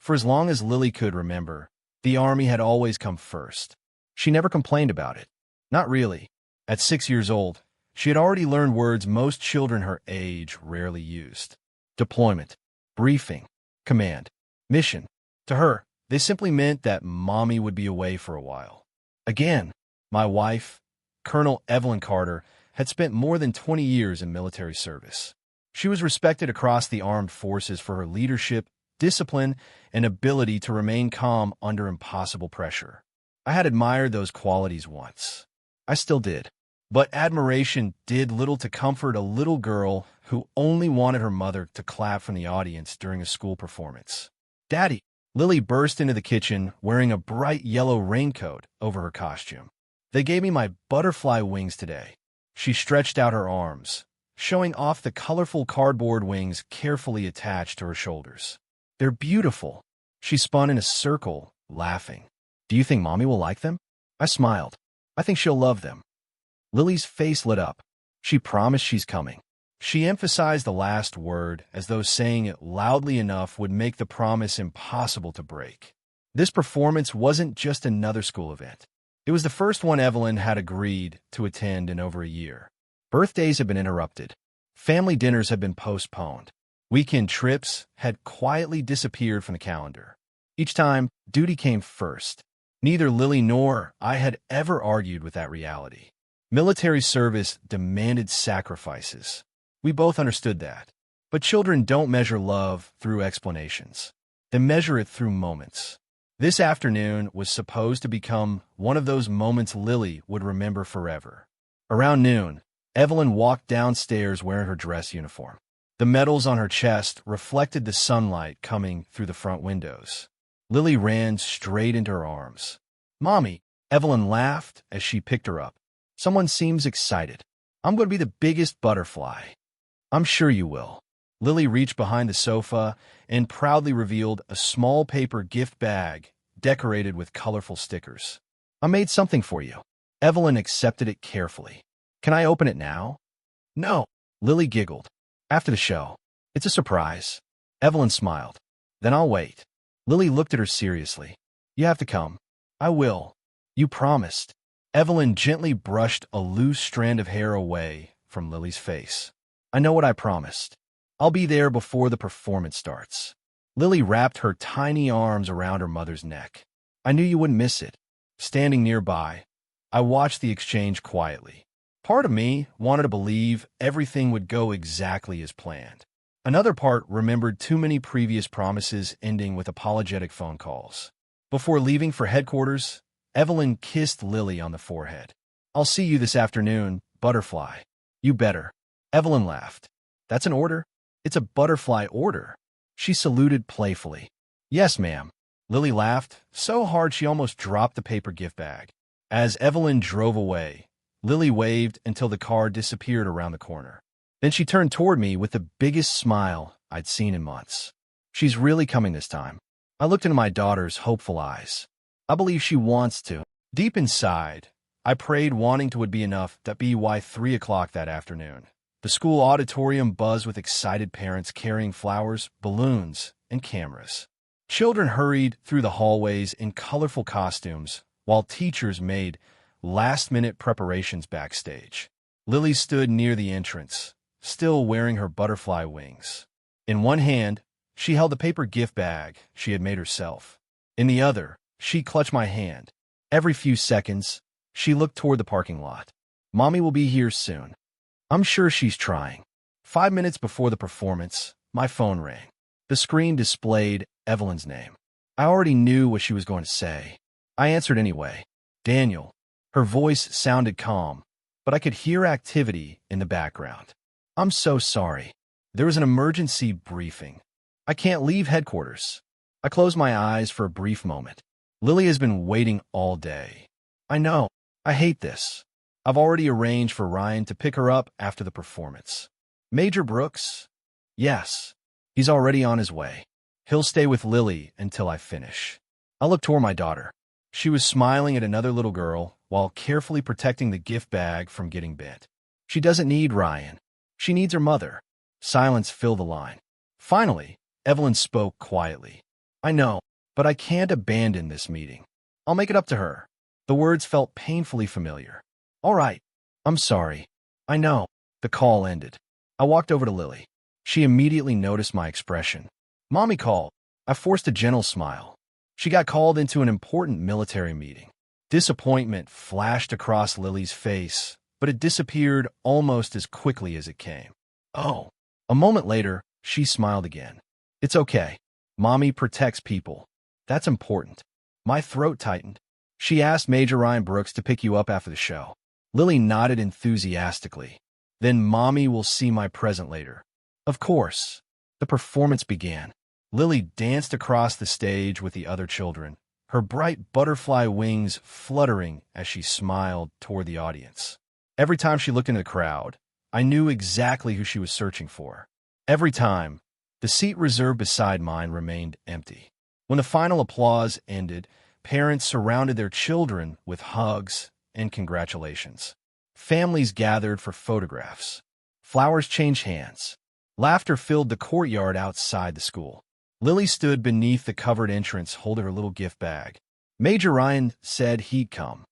For as long as Lily could remember, the Army had always come first. She never complained about it. Not really. At 6 years old, she had already learned words most children her age rarely used. Deployment, briefing, command, mission. To her, they simply meant that Mommy would be away for a while. Again, my wife, Colonel Evelyn Carter, had spent more than 20 years in military service. She was respected across the armed forces for her leadership, discipline, and ability to remain calm under impossible pressure. I had admired those qualities once. I still did. But admiration did little to comfort a little girl who only wanted her mother to clap from the audience during a school performance. "Daddy!" Lily burst into the kitchen wearing a bright yellow raincoat over her costume. "They gave me my butterfly wings today." She stretched out her arms, showing off the colorful cardboard wings carefully attached to her shoulders. "They're beautiful." She spun in a circle, laughing. "Do you think Mommy will like them?" I smiled. "I think she'll love them." Lily's face lit up. She promised she's coming. She emphasized the last word as though saying it loudly enough would make the promise impossible to break. This performance wasn't just another school event. It was the first one Evelyn had agreed to attend in over a year. Birthdays had been interrupted. Family dinners had been postponed. Weekend trips had quietly disappeared from the calendar. Each time, duty came first. Neither Lily nor I had ever argued with that reality. Military service demanded sacrifices. We both understood that. But children don't measure love through explanations. They measure it through moments. This afternoon was supposed to become one of those moments Lily would remember forever. Around noon, Evelyn walked downstairs wearing her dress uniform. The medals on her chest reflected the sunlight coming through the front windows. Lily ran straight into her arms. "Mommy!" Evelyn laughed as she picked her up. "Someone seems excited. I'm going to be the biggest butterfly." "I'm sure you will." Lily reached behind the sofa and proudly revealed a small paper gift bag decorated with colorful stickers. "I made something for you." Evelyn accepted it carefully. "Can I open it now?" "No." Lily giggled. "After the show. It's a surprise." Evelyn smiled. "Then I'll wait." Lily looked at her seriously. "You have to come." "I will." "You promised." Evelyn gently brushed a loose strand of hair away from Lily's face. "I know what I promised. I'll be there before the performance starts." Lily wrapped her tiny arms around her mother's neck. "I knew you wouldn't miss it." Standing nearby, I watched the exchange quietly. Part of me wanted to believe everything would go exactly as planned. Another part remembered too many previous promises ending with apologetic phone calls. Before leaving for headquarters, Evelyn kissed Lily on the forehead. "I'll see you this afternoon, butterfly." "You better." Evelyn laughed. "That's an order?" "It's a butterfly order." She saluted playfully. "Yes, ma'am." Lily laughed, so hard she almost dropped the paper gift bag. As Evelyn drove away, Lily waved until the car disappeared around the corner. Then she turned toward me with the biggest smile I'd seen in months. "She's really coming this time." I looked into my daughter's hopeful eyes. "I believe she wants to." Deep inside, I prayed wanting to would be enough to be why 3 o'clock that afternoon. The school auditorium buzzed with excited parents carrying flowers, balloons, and cameras. Children hurried through the hallways in colorful costumes, while teachers made last-minute preparations backstage. Lily stood near the entrance, still wearing her butterfly wings. In one hand, she held the paper gift bag she had made herself. In the other, she clutched my hand. Every few seconds, she looked toward the parking lot. "Mommy will be here soon." "I'm sure she's trying." 5 minutes before the performance, my phone rang. The screen displayed Evelyn's name. I already knew what she was going to say. I answered anyway. "Daniel." Her voice sounded calm, but I could hear activity in the background. "I'm so sorry. There was an emergency briefing. I can't leave headquarters." I closed my eyes for a brief moment. Lily has been waiting all day. "I know. I hate this." I've already arranged for Ryan to pick her up after the performance. "Major Brooks?" "Yes. He's already on his way. He'll stay with Lily until I finish." I looked toward my daughter. She was smiling at another little girl while carefully protecting the gift bag from getting bent. "She doesn't need Ryan. She needs her mother." Silence filled the line. Finally, Evelyn spoke quietly. I know, but I can't abandon this meeting. I'll make it up to her. The words felt painfully familiar. All right. I'm sorry. I know. The call ended. I walked over to Lily. She immediately noticed my expression. Mommy called. I forced a gentle smile. She got called into an important military meeting. Disappointment flashed across Lily's face, but it disappeared almost as quickly as it came. Oh. A moment later, she smiled again. It's okay. Mommy protects people. That's important. My throat tightened. She asked Major Ryan Brooks to pick you up after the show. Lily nodded enthusiastically. Then Mommy will see my present later. Of course. The performance began. Lily danced across the stage with the other children, her bright butterfly wings fluttering as she smiled toward the audience. Every time she looked into the crowd, I knew exactly who she was searching for. Every time, the seat reserved beside mine remained empty. When the final applause ended, parents surrounded their children with hugs and congratulations. Families gathered for photographs. Flowers changed hands. Laughter filled the courtyard outside the school. Lily stood beneath the covered entrance holding her little gift bag. Major Ryan said he'd come.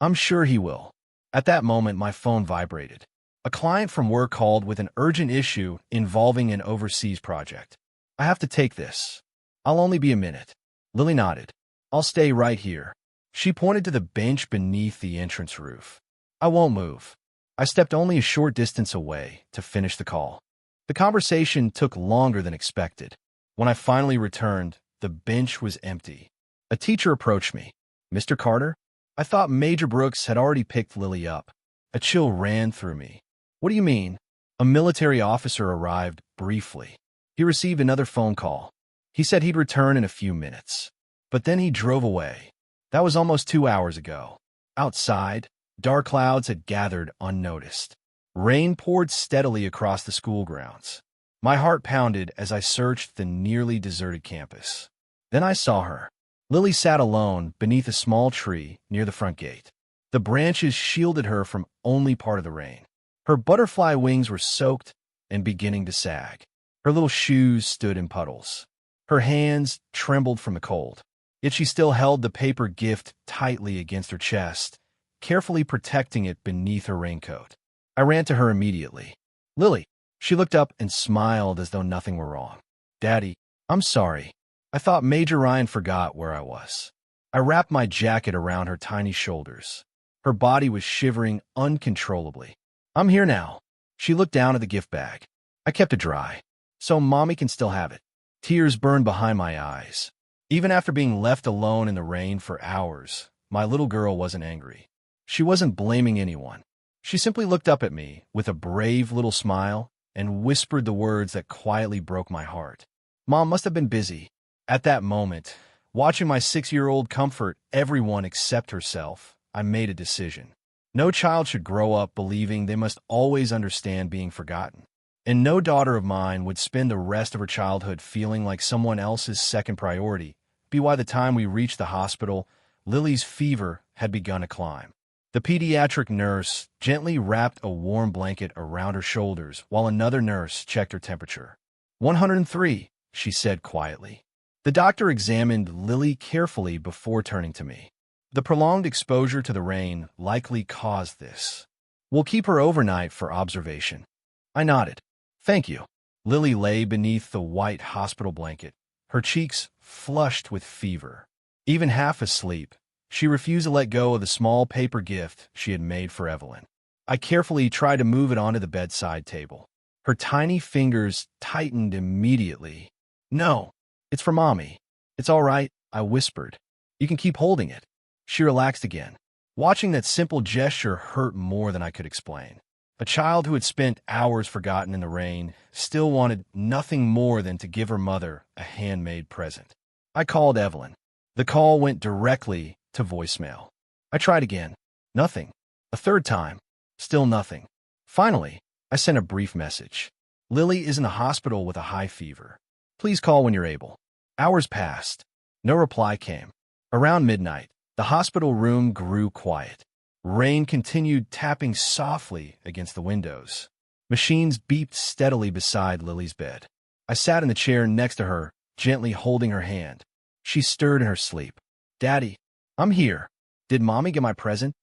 I'm sure he will. At that moment, my phone vibrated. A client from work called with an urgent issue involving an overseas project. I have to take this. I'll only be a minute. Lily nodded. I'll stay right here. She pointed to the bench beneath the entrance roof. I won't move. I stepped only a short distance away to finish the call. The conversation took longer than expected. When I finally returned, the bench was empty. A teacher approached me. Mr. Carter? I thought Major Brooks had already picked Lily up. A chill ran through me. What do you mean? A military officer arrived briefly. He received another phone call. He said he'd return in a few minutes. But then he drove away. That was almost 2 hours ago. Outside, dark clouds had gathered unnoticed. Rain poured steadily across the school grounds. My heart pounded as I searched the nearly deserted campus. Then I saw her. Lily sat alone beneath a small tree near the front gate. The branches shielded her from only part of the rain. Her butterfly wings were soaked and beginning to sag. Her little shoes stood in puddles. Her hands trembled from the cold. Yet she still held the paper gift tightly against her chest, carefully protecting it beneath her raincoat. I ran to her immediately. Lily. She looked up and smiled as though nothing were wrong. Daddy, I'm sorry. I thought Major Ryan forgot where I was. I wrapped my jacket around her tiny shoulders. Her body was shivering uncontrollably. I'm here now. She looked down at the gift bag. I kept it dry, so Mommy can still have it. Tears burned behind my eyes. Even after being left alone in the rain for hours, my little girl wasn't angry. She wasn't blaming anyone. She simply looked up at me with a brave little smile and whispered the words that quietly broke my heart. Mom must have been busy. At that moment, watching my 6-year-old comfort everyone except herself, I made a decision. No child should grow up believing they must always understand being forgotten. And no daughter of mine would spend the rest of her childhood feeling like someone else's second priority. By the time we reached the hospital, Lily's fever had begun to climb. The pediatric nurse gently wrapped a warm blanket around her shoulders while another nurse checked her temperature. 103, she said quietly. The doctor examined Lily carefully before turning to me. The prolonged exposure to the rain likely caused this. We'll keep her overnight for observation. I nodded. Thank you. Lily lay beneath the white hospital blanket, her cheeks flushed with fever. Even half asleep, she refused to let go of the small paper gift she had made for Evelyn. I carefully tried to move it onto the bedside table. Her tiny fingers tightened immediately. No, it's for Mommy. It's all right, I whispered. You can keep holding it. She relaxed again. Watching that simple gesture hurt more than I could explain. A child who had spent hours forgotten in the rain still wanted nothing more than to give her mother a handmade present. I called Evelyn. The call went directly to voicemail. I tried again. Nothing. A third time. Still nothing. Finally, I sent a brief message. Lily is in the hospital with a high fever. Please call when you're able. Hours passed. No reply came. Around midnight, the hospital room grew quiet. Rain continued tapping softly against the windows. Machines beeped steadily beside Lily's bed. I sat in the chair next to her, gently holding her hand. She stirred in her sleep. "Daddy, I'm here. Did Mommy get my present?"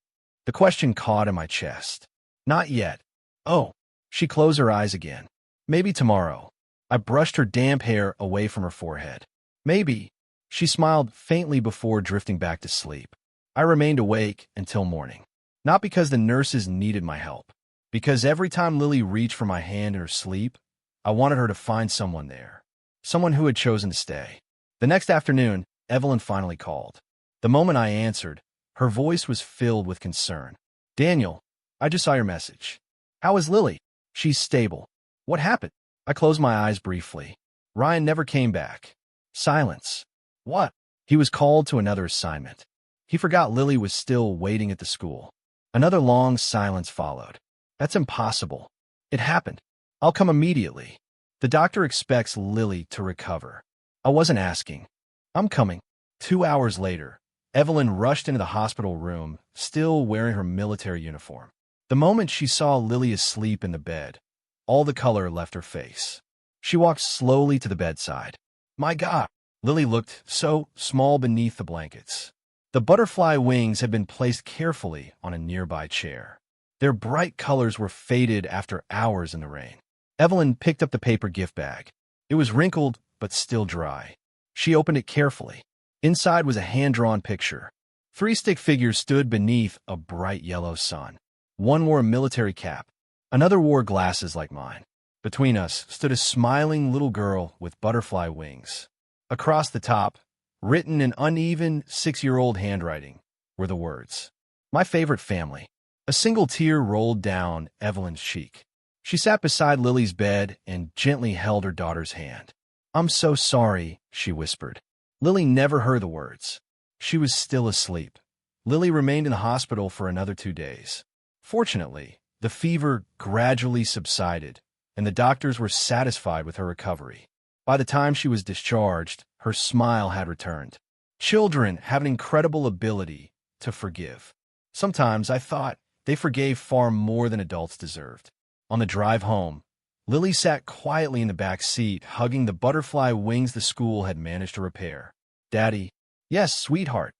The question caught in my chest. "Not yet." "Oh." She closed her eyes again. "Maybe tomorrow." I brushed her damp hair away from her forehead. "Maybe." She smiled faintly before drifting back to sleep. I remained awake until morning. Not because the nurses needed my help. Because every time Lily reached for my hand in her sleep, I wanted her to find someone there. Someone who had chosen to stay. The next afternoon, Evelyn finally called. The moment I answered, her voice was filled with concern. "Daniel, I just saw your message. How is Lily?" "She's stable." "What happened?" I closed my eyes briefly. "Ryan never came back." Silence. "What?" "He was called to another assignment. He forgot Lily was still waiting at the school." Another long silence followed. "That's impossible." "It happened. I'll come immediately. The doctor expects Lily to recover." I wasn't asking. "I'm coming." 2 hours later, Evelyn rushed into the hospital room, still wearing her military uniform. The moment she saw Lily asleep in the bed, all the color left her face. She walked slowly to the bedside. "My God!" Lily looked so small beneath the blankets. The butterfly wings had been placed carefully on a nearby chair. Their bright colors were faded after hours in the rain. Evelyn picked up the paper gift bag. It was wrinkled, but still dry. She opened it carefully. Inside was a hand-drawn picture. 3 stick figures stood beneath a bright yellow sun. One wore a military cap. Another wore glasses like mine. Between us stood a smiling little girl with butterfly wings. Across the top, written in uneven 6-year-old handwriting, were the words, "My favorite family." A single tear rolled down Evelyn's cheek. She sat beside Lily's bed and gently held her daughter's hand. "I'm so sorry," she whispered. Lily never heard the words. She was still asleep. Lily remained in the hospital for another 2 days. Fortunately, the fever gradually subsided, and the doctors were satisfied with her recovery. By the time she was discharged, her smile had returned. Children have an incredible ability to forgive. Sometimes I thought they forgave far more than adults deserved. On the drive home, Lily sat quietly in the back seat, hugging the butterfly wings the school had managed to repair. "Daddy." "Yes, sweetheart."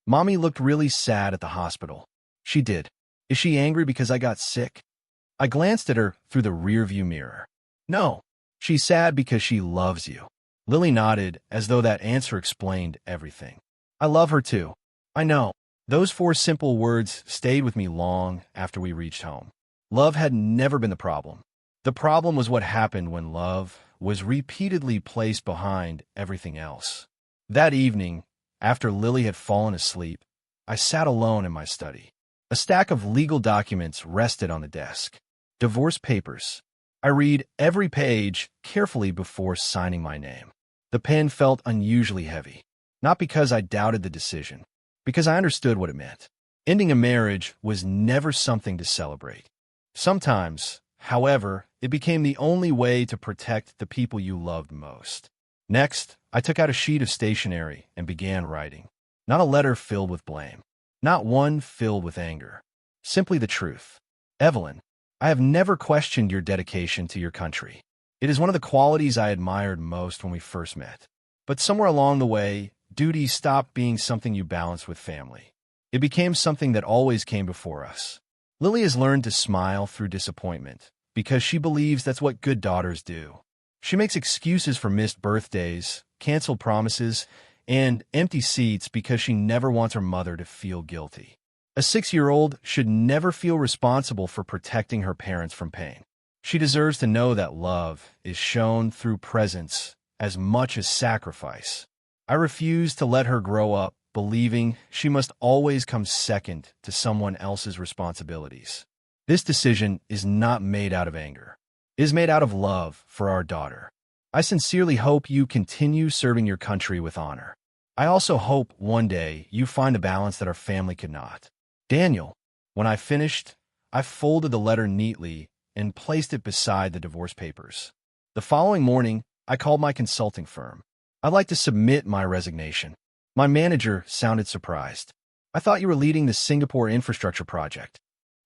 "Mommy looked really sad at the hospital." "She did." "Is she angry because I got sick?" I glanced at her through the rearview mirror. "No. She's sad because she loves you." Lily nodded, as though that answer explained everything. "I love her too." "I know." Those 4 simple words stayed with me long after we reached home. Love had never been the problem. The problem was what happened when love was repeatedly placed behind everything else. That evening, after Lily had fallen asleep, I sat alone in my study. A stack of legal documents rested on the desk. Divorce papers. I read every page carefully before signing my name. The pen felt unusually heavy, not because I doubted the decision, because I understood what it meant. Ending a marriage was never something to celebrate. Sometimes, however, it became the only way to protect the people you loved most. Next, I took out a sheet of stationery and began writing. Not a letter filled with blame. Not one filled with anger. Simply the truth. "Evelyn, I have never questioned your dedication to your country. It is one of the qualities I admired most when we first met. But somewhere along the way, duty stopped being something you balanced with family. It became something that always came before us. Lily has learned to smile through disappointment, because she believes that's what good daughters do. She makes excuses for missed birthdays, canceled promises, and empty seats because she never wants her mother to feel guilty. A 6-year-old should never feel responsible for protecting her parents from pain. She deserves to know that love is shown through presence as much as sacrifice. I refuse to let her grow up believing she must always come second to someone else's responsibilities. This decision is not made out of anger. It is made out of love for our daughter. I sincerely hope you continue serving your country with honor. I also hope one day you find the balance that our family could not. Daniel." When I finished, I folded the letter neatly and placed it beside the divorce papers. The following morning, I called my consulting firm. "I'd like to submit my resignation." My manager sounded surprised. "I thought you were leading the Singapore infrastructure project."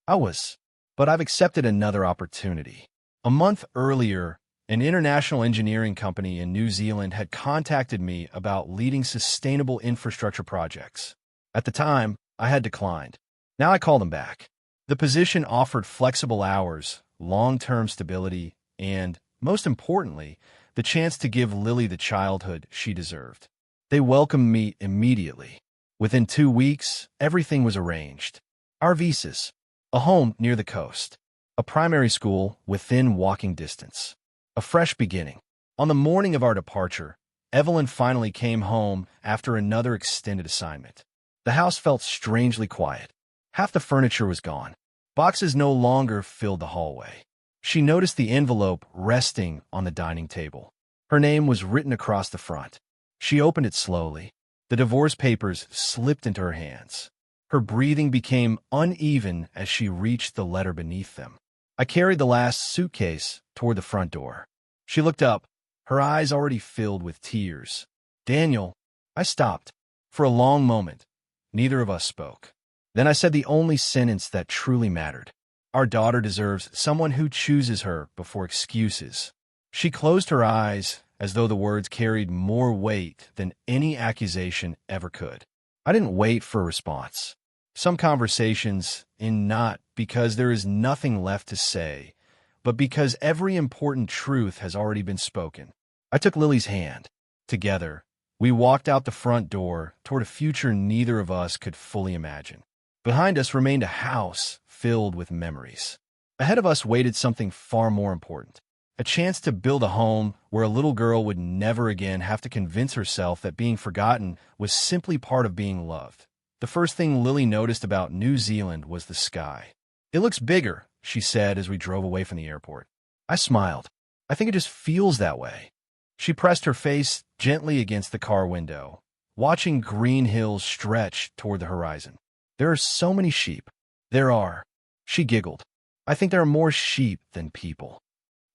"I was, but I've accepted another opportunity." A month earlier, An international engineering company in New Zealand had contacted me about leading sustainable infrastructure projects. At the time, I had declined. Now I call them back. The position offered flexible hours, long-term stability, and, most importantly, the chance to give Lily the childhood she deserved. They welcomed me immediately. Within 2 weeks, everything was arranged. Our visas, a home near the coast, a primary school within walking distance, a fresh beginning. On the morning of our departure, Evelyn finally came home after another extended assignment. The house felt strangely quiet. Half the furniture was gone. Boxes no longer filled the hallway. She noticed the envelope resting on the dining table. Her name was written across the front. She opened it slowly. The divorce papers slipped into her hands. Her breathing became uneven as she reached the letter beneath them. I carried the last suitcase toward the front door. She looked up, her eyes already filled with tears. "Daniel," I stopped. For a long moment, neither of us spoke. Then I said the only sentence that truly mattered. "Our daughter deserves someone who chooses her before excuses." She closed her eyes as though the words carried more weight than any accusation ever could. I didn't wait for a response. Some conversations end not because there is nothing left to say, but because every important truth has already been spoken. I took Lily's hand. Together, we walked out the front door toward a future neither of us could fully imagine. Behind us remained a house filled with memories. Ahead of us waited something far more important. A chance to build a home where a little girl would never again have to convince herself that being forgotten was simply part of being loved. The first thing Lily noticed about New Zealand was the sky. "It looks bigger," she said as we drove away from the airport. I smiled. "I think it just feels that way." She pressed her face gently against the car window, watching green hills stretch toward the horizon. "There are so many sheep." "There are." She giggled. "I think there are more sheep than people."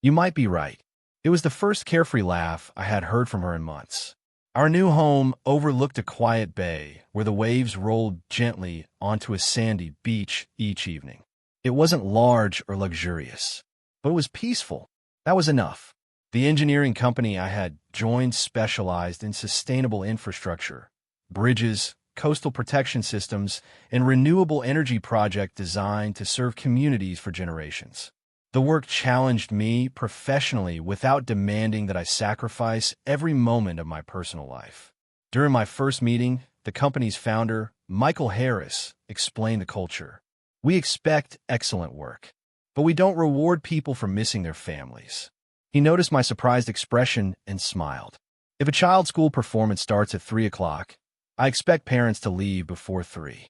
"You might be right." It was the first carefree laugh I had heard from her in months. Our new home overlooked a quiet bay where the waves rolled gently onto a sandy beach each evening. It wasn't large or luxurious, but it was peaceful. That was enough. The engineering company I had joined specialized in sustainable infrastructure, bridges, coastal protection systems, and renewable energy projects designed to serve communities for generations. The work challenged me professionally without demanding that I sacrifice every moment of my personal life. During my first meeting, the company's founder, Michael Harris, explained the culture. "We expect excellent work, but we don't reward people for missing their families." He noticed my surprised expression and smiled. "If a child's school performance starts at 3 o'clock, I expect parents to leave before 3.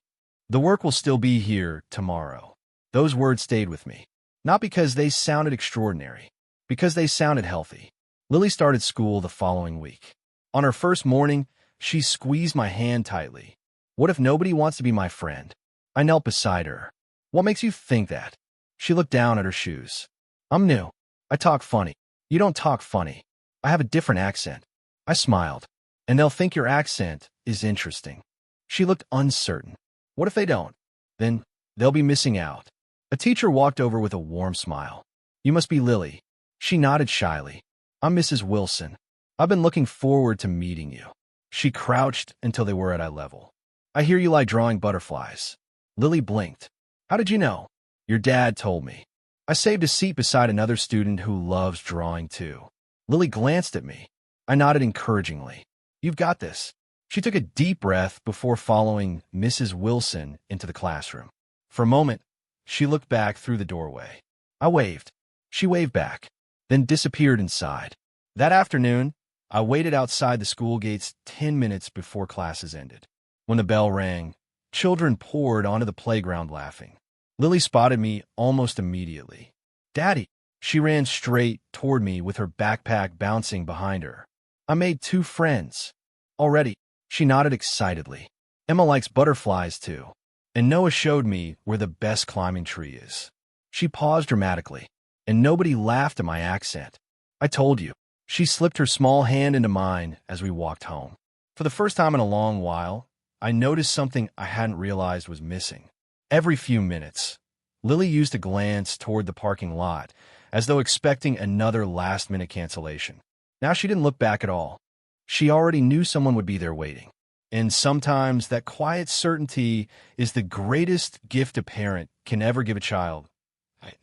The work will still be here tomorrow." Those words stayed with me. Not because they sounded extraordinary, because they sounded healthy. Lily started school the following week. On her first morning, she squeezed my hand tightly. "What if nobody wants to be my friend?" I knelt beside her. "What makes you think that?" She looked down at her shoes. "I'm new. I talk funny." "You don't talk funny. I have a different accent." I smiled. "And they'll think your accent is interesting." She looked uncertain. "What if they don't?" "Then they'll be missing out." A teacher walked over with a warm smile. "You must be Lily." She nodded shyly. "I'm Mrs. Wilson. I've been looking forward to meeting you." She crouched until they were at eye level. "I hear you like drawing butterflies." Lily blinked. "How did you know?" "Your dad told me." I saved a seat beside another student who loves drawing too. Lily glanced at me. I nodded encouragingly. "You've got this." She took a deep breath before following Mrs. Wilson into the classroom. For a moment, she looked back through the doorway. I waved. She waved back, then disappeared inside. That afternoon, I waited outside the school gates 10 minutes before classes ended. When the bell rang, children poured onto the playground laughing. Lily spotted me almost immediately. "Daddy!" She ran straight toward me with her backpack bouncing behind her. "I made 2 friends." "Already?" She nodded excitedly. "Emma likes butterflies too. And Noah showed me where the best climbing tree is." She paused dramatically, and nobody laughed at my accent. "I told you." She slipped her small hand into mine as we walked home. For the first time in a long while, I noticed something I hadn't realized was missing. Every few minutes, Lily used to glance toward the parking lot, as though expecting another last-minute cancellation. Now she didn't look back at all. She already knew someone would be there waiting. And sometimes that quiet certainty is the greatest gift a parent can ever give a child.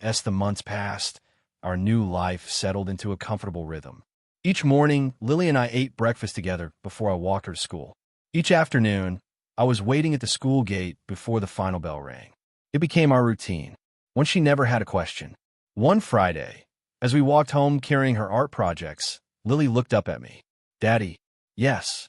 As the months passed, our new life settled into a comfortable rhythm. Each morning, Lily and I ate breakfast together before I walked her to school. Each afternoon, I was waiting at the school gate before the final bell rang. It became our routine, one she never had a question. One Friday, as we walked home carrying her art projects, Lily looked up at me. "Daddy, yes.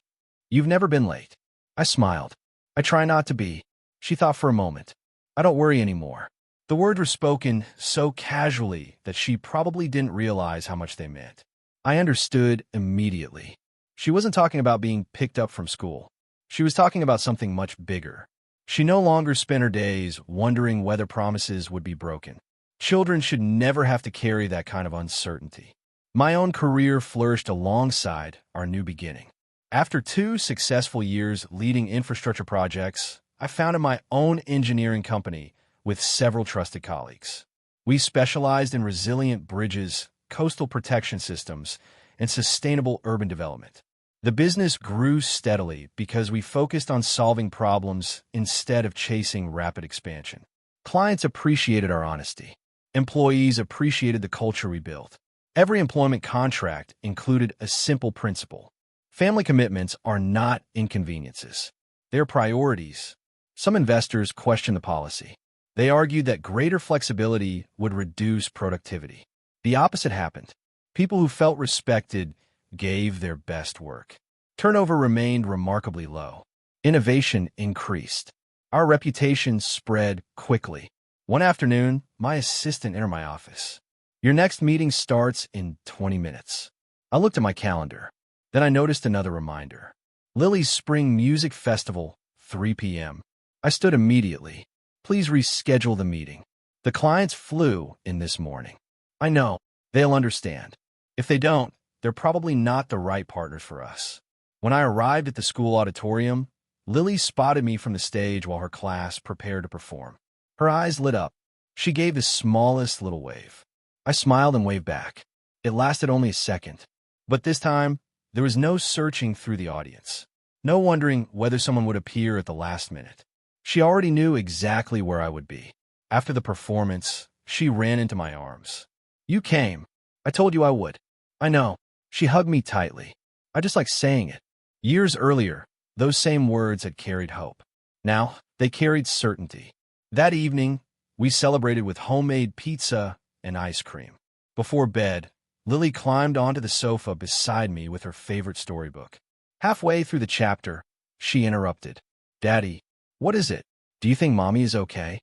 You've never been late." I smiled. "I try not to be." She thought for a moment. "I don't worry anymore." The words were spoken so casually that she probably didn't realize how much they meant. I understood immediately. She wasn't talking about being picked up from school. She was talking about something much bigger. She no longer spent her days wondering whether promises would be broken. Children should never have to carry that kind of uncertainty. My own career flourished alongside our new beginning. After 2 successful years leading infrastructure projects, I founded my own engineering company with several trusted colleagues. We specialized in resilient bridges, coastal protection systems, and sustainable urban development. The business grew steadily because we focused on solving problems instead of chasing rapid expansion. Clients appreciated our honesty. Employees appreciated the culture we built. Every employment contract included a simple principle. Family commitments are not inconveniences. They're priorities. Some investors questioned the policy. They argued that greater flexibility would reduce productivity. The opposite happened. People who felt respected gave their best work. Turnover remained remarkably low. Innovation increased. Our reputation spread quickly. One afternoon, my assistant entered my office. "Your next meeting starts in 20 minutes. I looked at my calendar. Then I noticed another reminder. Lily's Spring Music Festival, 3 p.m. I stood immediately. "Please reschedule the meeting. The clients flew in this morning." I know. They'll understand. If they don't, they're probably not the right partners for us. When I arrived at the school auditorium, Lily spotted me from the stage while her class prepared to perform. Her eyes lit up. She gave the smallest little wave. I smiled and waved back. It lasted only a second. But this time, there was no searching through the audience. No wondering whether someone would appear at the last minute. She already knew exactly where I would be. After the performance, she ran into my arms. "You came. I told you I would." "I know." She hugged me tightly. I just like saying it. Years earlier, those same words had carried hope. Now, they carried certainty. That evening, we celebrated with homemade pizza and ice cream. Before bed, Lily climbed onto the sofa beside me with her favorite storybook. Halfway through the chapter, she interrupted. "Daddy, what is it? Do you think Mommy is okay?"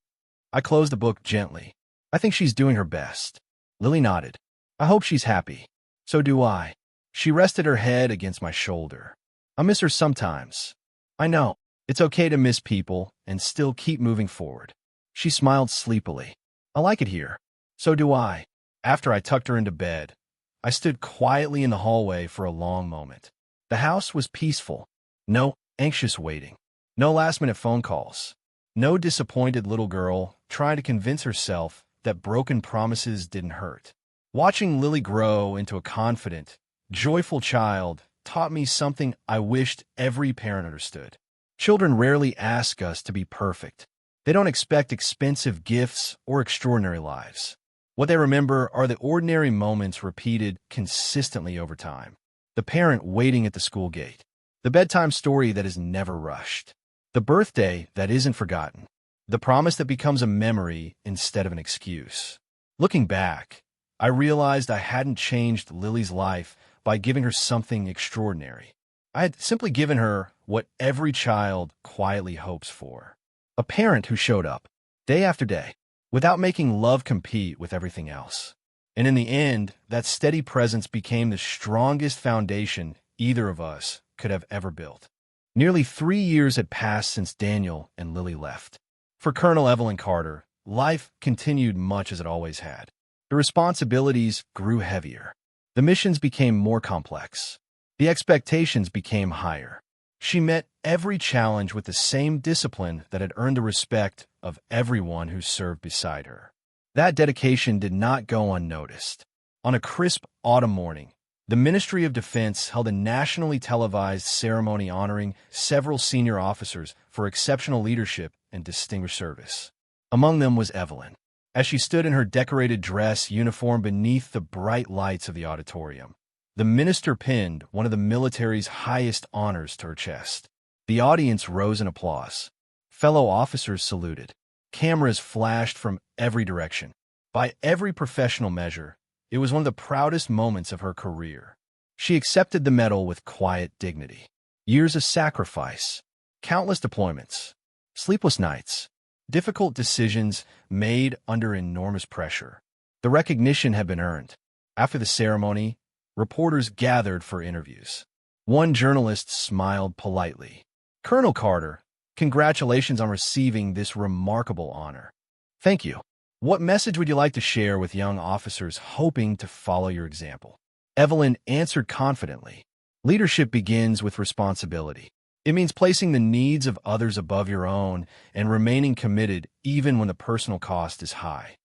I closed the book gently. "I think she's doing her best." Lily nodded. "I hope she's happy." "So do I." She rested her head against my shoulder. "I miss her sometimes." "I know. It's okay to miss people and still keep moving forward." She smiled sleepily. "I like it here." "So do I." After I tucked her into bed, I stood quietly in the hallway for a long moment. The house was peaceful. No anxious waiting. No last-minute phone calls. No disappointed little girl trying to convince herself that broken promises didn't hurt. Watching Lily grow into a confident, joyful child taught me something I wished every parent understood. Children rarely ask us to be perfect. They don't expect expensive gifts or extraordinary lives. What they remember are the ordinary moments repeated consistently over time. The parent waiting at the school gate. The bedtime story that is never rushed. The birthday that isn't forgotten. The promise that becomes a memory instead of an excuse. Looking back, I realized I hadn't changed Lily's life by giving her something extraordinary. I had simply given her what every child quietly hopes for. A parent who showed up, day after day, without making love compete with everything else. And in the end, that steady presence became the strongest foundation either of us could have ever built. Nearly 3 years had passed since Daniel and Lily left. For Colonel Evelyn Carter, life continued much as it always had. The responsibilities grew heavier. The missions became more complex. The expectations became higher. She met every challenge with the same discipline that had earned the respect of everyone who served beside her. That dedication did not go unnoticed. On a crisp autumn morning, the Ministry of Defense held a nationally televised ceremony honoring several senior officers for exceptional leadership and distinguished service. Among them was Evelyn, as she stood in her decorated dress uniform beneath the bright lights of the auditorium. The minister pinned one of the military's highest honors to her chest. The audience rose in applause. Fellow officers saluted. Cameras flashed from every direction. By every professional measure, it was one of the proudest moments of her career. She accepted the medal with quiet dignity. Years of sacrifice, countless deployments, sleepless nights, difficult decisions made under enormous pressure. The recognition had been earned. After the ceremony, reporters gathered for interviews. One journalist smiled politely. "Colonel Carter, congratulations on receiving this remarkable honor." "Thank you. What message would you like to share with young officers hoping to follow your example?" Evelyn answered confidently. "Leadership begins with responsibility. It means placing the needs of others above your own and remaining committed even when the personal cost is high."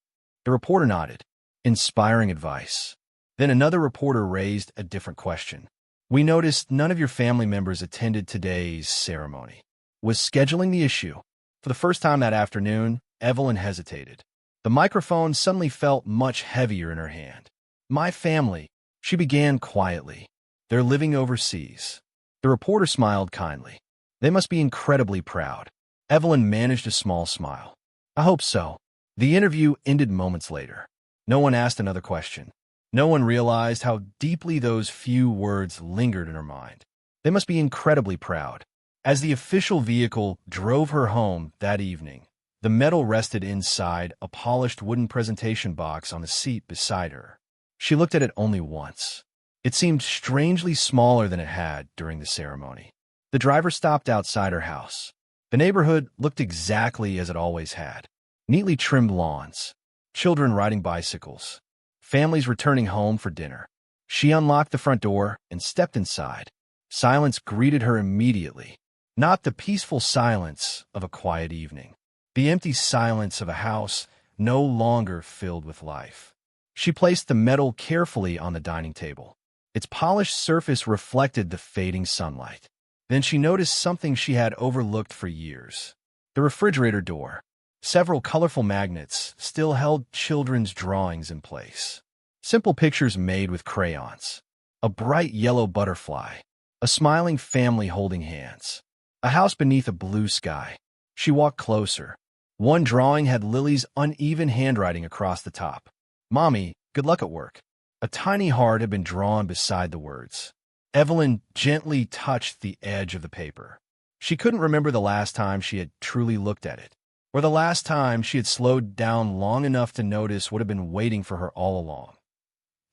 The reporter nodded. Inspiring advice. Then another reporter raised a different question. "We noticed none of your family members attended today's ceremony. Was scheduling the issue?" For the first time that afternoon, Evelyn hesitated. The microphone suddenly felt much heavier in her hand. "My family," she began quietly. "They're living overseas." The reporter smiled kindly. "They must be incredibly proud." Evelyn managed a small smile. "I hope so." The interview ended moments later. No one asked another question. No one realized how deeply those few words lingered in her mind. They must be incredibly proud. As the official vehicle drove her home that evening, the medal rested inside a polished wooden presentation box on the seat beside her. She looked at it only once. It seemed strangely smaller than it had during the ceremony. The driver stopped outside her house. The neighborhood looked exactly as it always had. Neatly trimmed lawns, children riding bicycles, families returning home for dinner. She unlocked the front door and stepped inside. Silence greeted her immediately. Not the peaceful silence of a quiet evening. The empty silence of a house no longer filled with life. She placed the medal carefully on the dining table. Its polished surface reflected the fading sunlight. Then she noticed something she had overlooked for years. The refrigerator door. Several colorful magnets still held children's drawings in place. Simple pictures made with crayons. A bright yellow butterfly. A smiling family holding hands. A house beneath a blue sky. She walked closer. One drawing had Lily's uneven handwriting across the top. "Mommy, good luck at work." A tiny heart had been drawn beside the words. Evelyn gently touched the edge of the paper. She couldn't remember the last time she had truly looked at it, or the last time she had slowed down long enough to notice what had been waiting for her all along.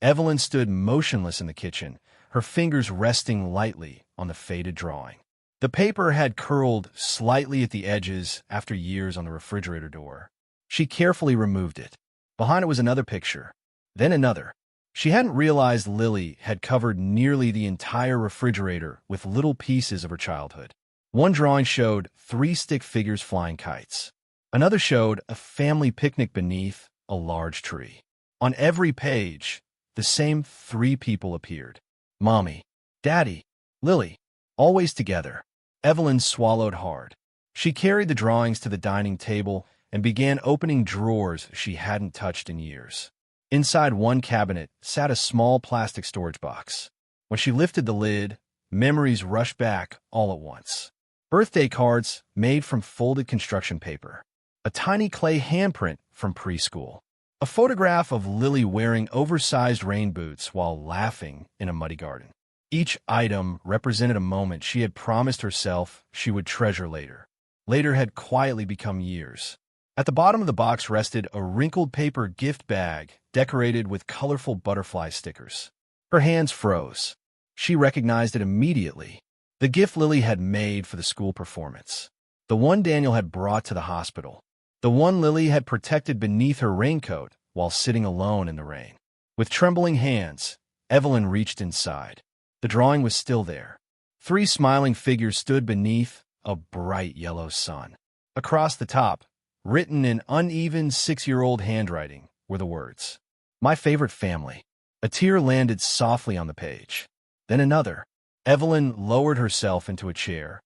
Evelyn stood motionless in the kitchen, her fingers resting lightly on the faded drawing. The paper had curled slightly at the edges after years on the refrigerator door. She carefully removed it. Behind it was another picture, then another. She hadn't realized Lily had covered nearly the entire refrigerator with little pieces of her childhood. One drawing showed 3 stick figures flying kites. Another showed a family picnic beneath a large tree. On every page, the same 3 people appeared. Mommy, Daddy, Lily, always together. Evelyn swallowed hard. She carried the drawings to the dining table and began opening drawers she hadn't touched in years. Inside one cabinet sat a small plastic storage box. When she lifted the lid, memories rushed back all at once. Birthday cards made from folded construction paper. A tiny clay handprint from preschool. A photograph of Lily wearing oversized rain boots while laughing in a muddy garden. Each item represented a moment she had promised herself she would treasure later. Later had quietly become years. At the bottom of the box rested a wrinkled paper gift bag decorated with colorful butterfly stickers. Her hands froze. She recognized it immediately. The gift Lily had made for the school performance. The one Daniel had brought to the hospital. The one Lily had protected beneath her raincoat while sitting alone in the rain. With trembling hands, Evelyn reached inside. The drawing was still there. 3 smiling figures stood beneath a bright yellow sun. Across the top, written in uneven 6-year-old handwriting, were the words. My favorite family. A tear landed softly on the page. Then another. Evelyn lowered herself into a chair,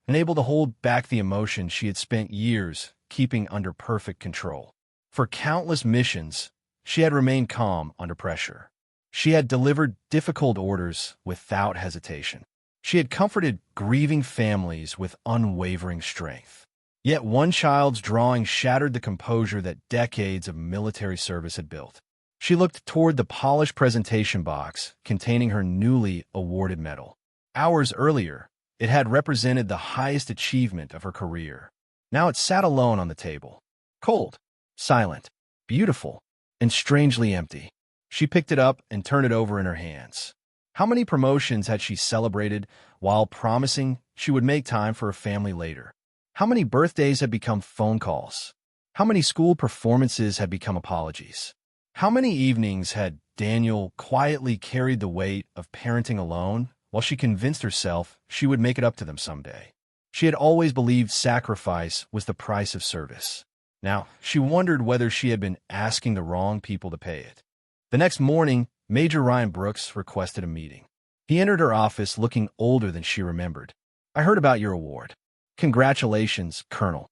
unable to hold back the emotion she had spent years keeping under perfect control. For countless missions, she had remained calm under pressure. She had delivered difficult orders without hesitation. She had comforted grieving families with unwavering strength. Yet one child's drawing shattered the composure that decades of military service had built. She looked toward the polished presentation box containing her newly awarded medal. Hours earlier, it had represented the highest achievement of her career. Now it sat alone on the table. Cold, silent, beautiful, and strangely empty. She picked it up and turned it over in her hands. How many promotions had she celebrated while promising she would make time for her family later? How many birthdays had become phone calls? How many school performances had become apologies? How many evenings had Daniel quietly carried the weight of parenting alone while she convinced herself she would make it up to them someday? She had always believed sacrifice was the price of service. Now, she wondered whether she had been asking the wrong people to pay it. The next morning, Major Ryan Brooks requested a meeting. He entered her office looking older than she remembered. I heard about your award. Congratulations, Colonel.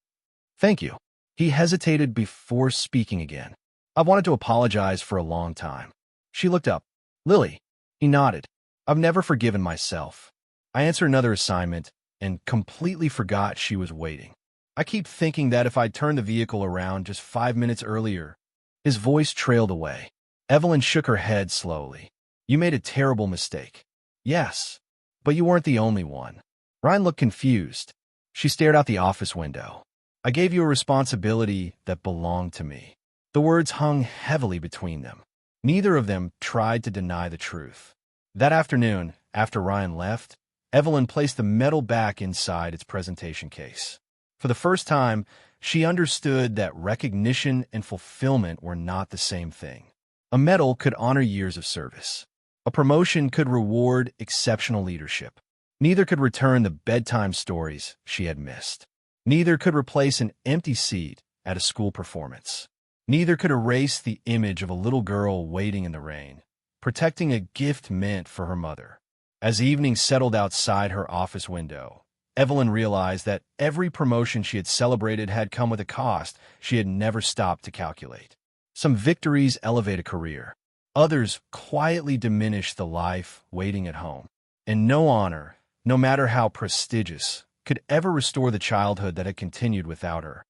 Thank you. He hesitated before speaking again. I've wanted to apologize for a long time. She looked up. Lily. He nodded. I've never forgiven myself. I answered another assignment and completely forgot she was waiting. I keep thinking that if I'd turned the vehicle around just 5 minutes earlier. His voice trailed away. Evelyn shook her head slowly. You made a terrible mistake. Yes, but you weren't the only one. Ryan looked confused. She stared out the office window. I gave you a responsibility that belonged to me. The words hung heavily between them. Neither of them tried to deny the truth. That afternoon, after Ryan left, Evelyn placed the medal back inside its presentation case. For the first time, she understood that recognition and fulfillment were not the same thing. A medal could honor years of service. A promotion could reward exceptional leadership. Neither could return the bedtime stories she had missed. Neither could replace an empty seat at a school performance. Neither could erase the image of a little girl waiting in the rain, protecting a gift meant for her mother. As evening settled outside her office window, Evelyn realized that every promotion she had celebrated had come with a cost she had never stopped to calculate. Some victories elevate a career. Others quietly diminish the life waiting at home. And no honor, no matter how prestigious, could ever restore the childhood that had continued without her.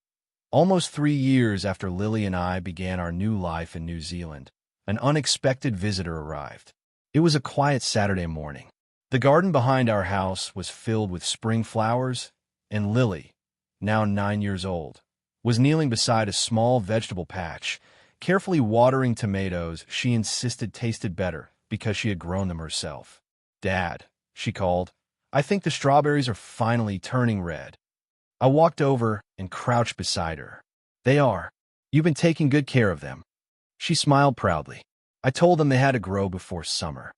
Almost 3 years after Lily and I began our new life in New Zealand, an unexpected visitor arrived. It was a quiet Saturday morning. The garden behind our house was filled with spring flowers, and Lily, now 9 years old, was kneeling beside a small vegetable patch, carefully watering tomatoes she insisted tasted better because she had grown them herself. Dad, she called, I think the strawberries are finally turning red. I walked over and crouched beside her. They are. You've been taking good care of them. She smiled proudly. I told them they had to grow before summer.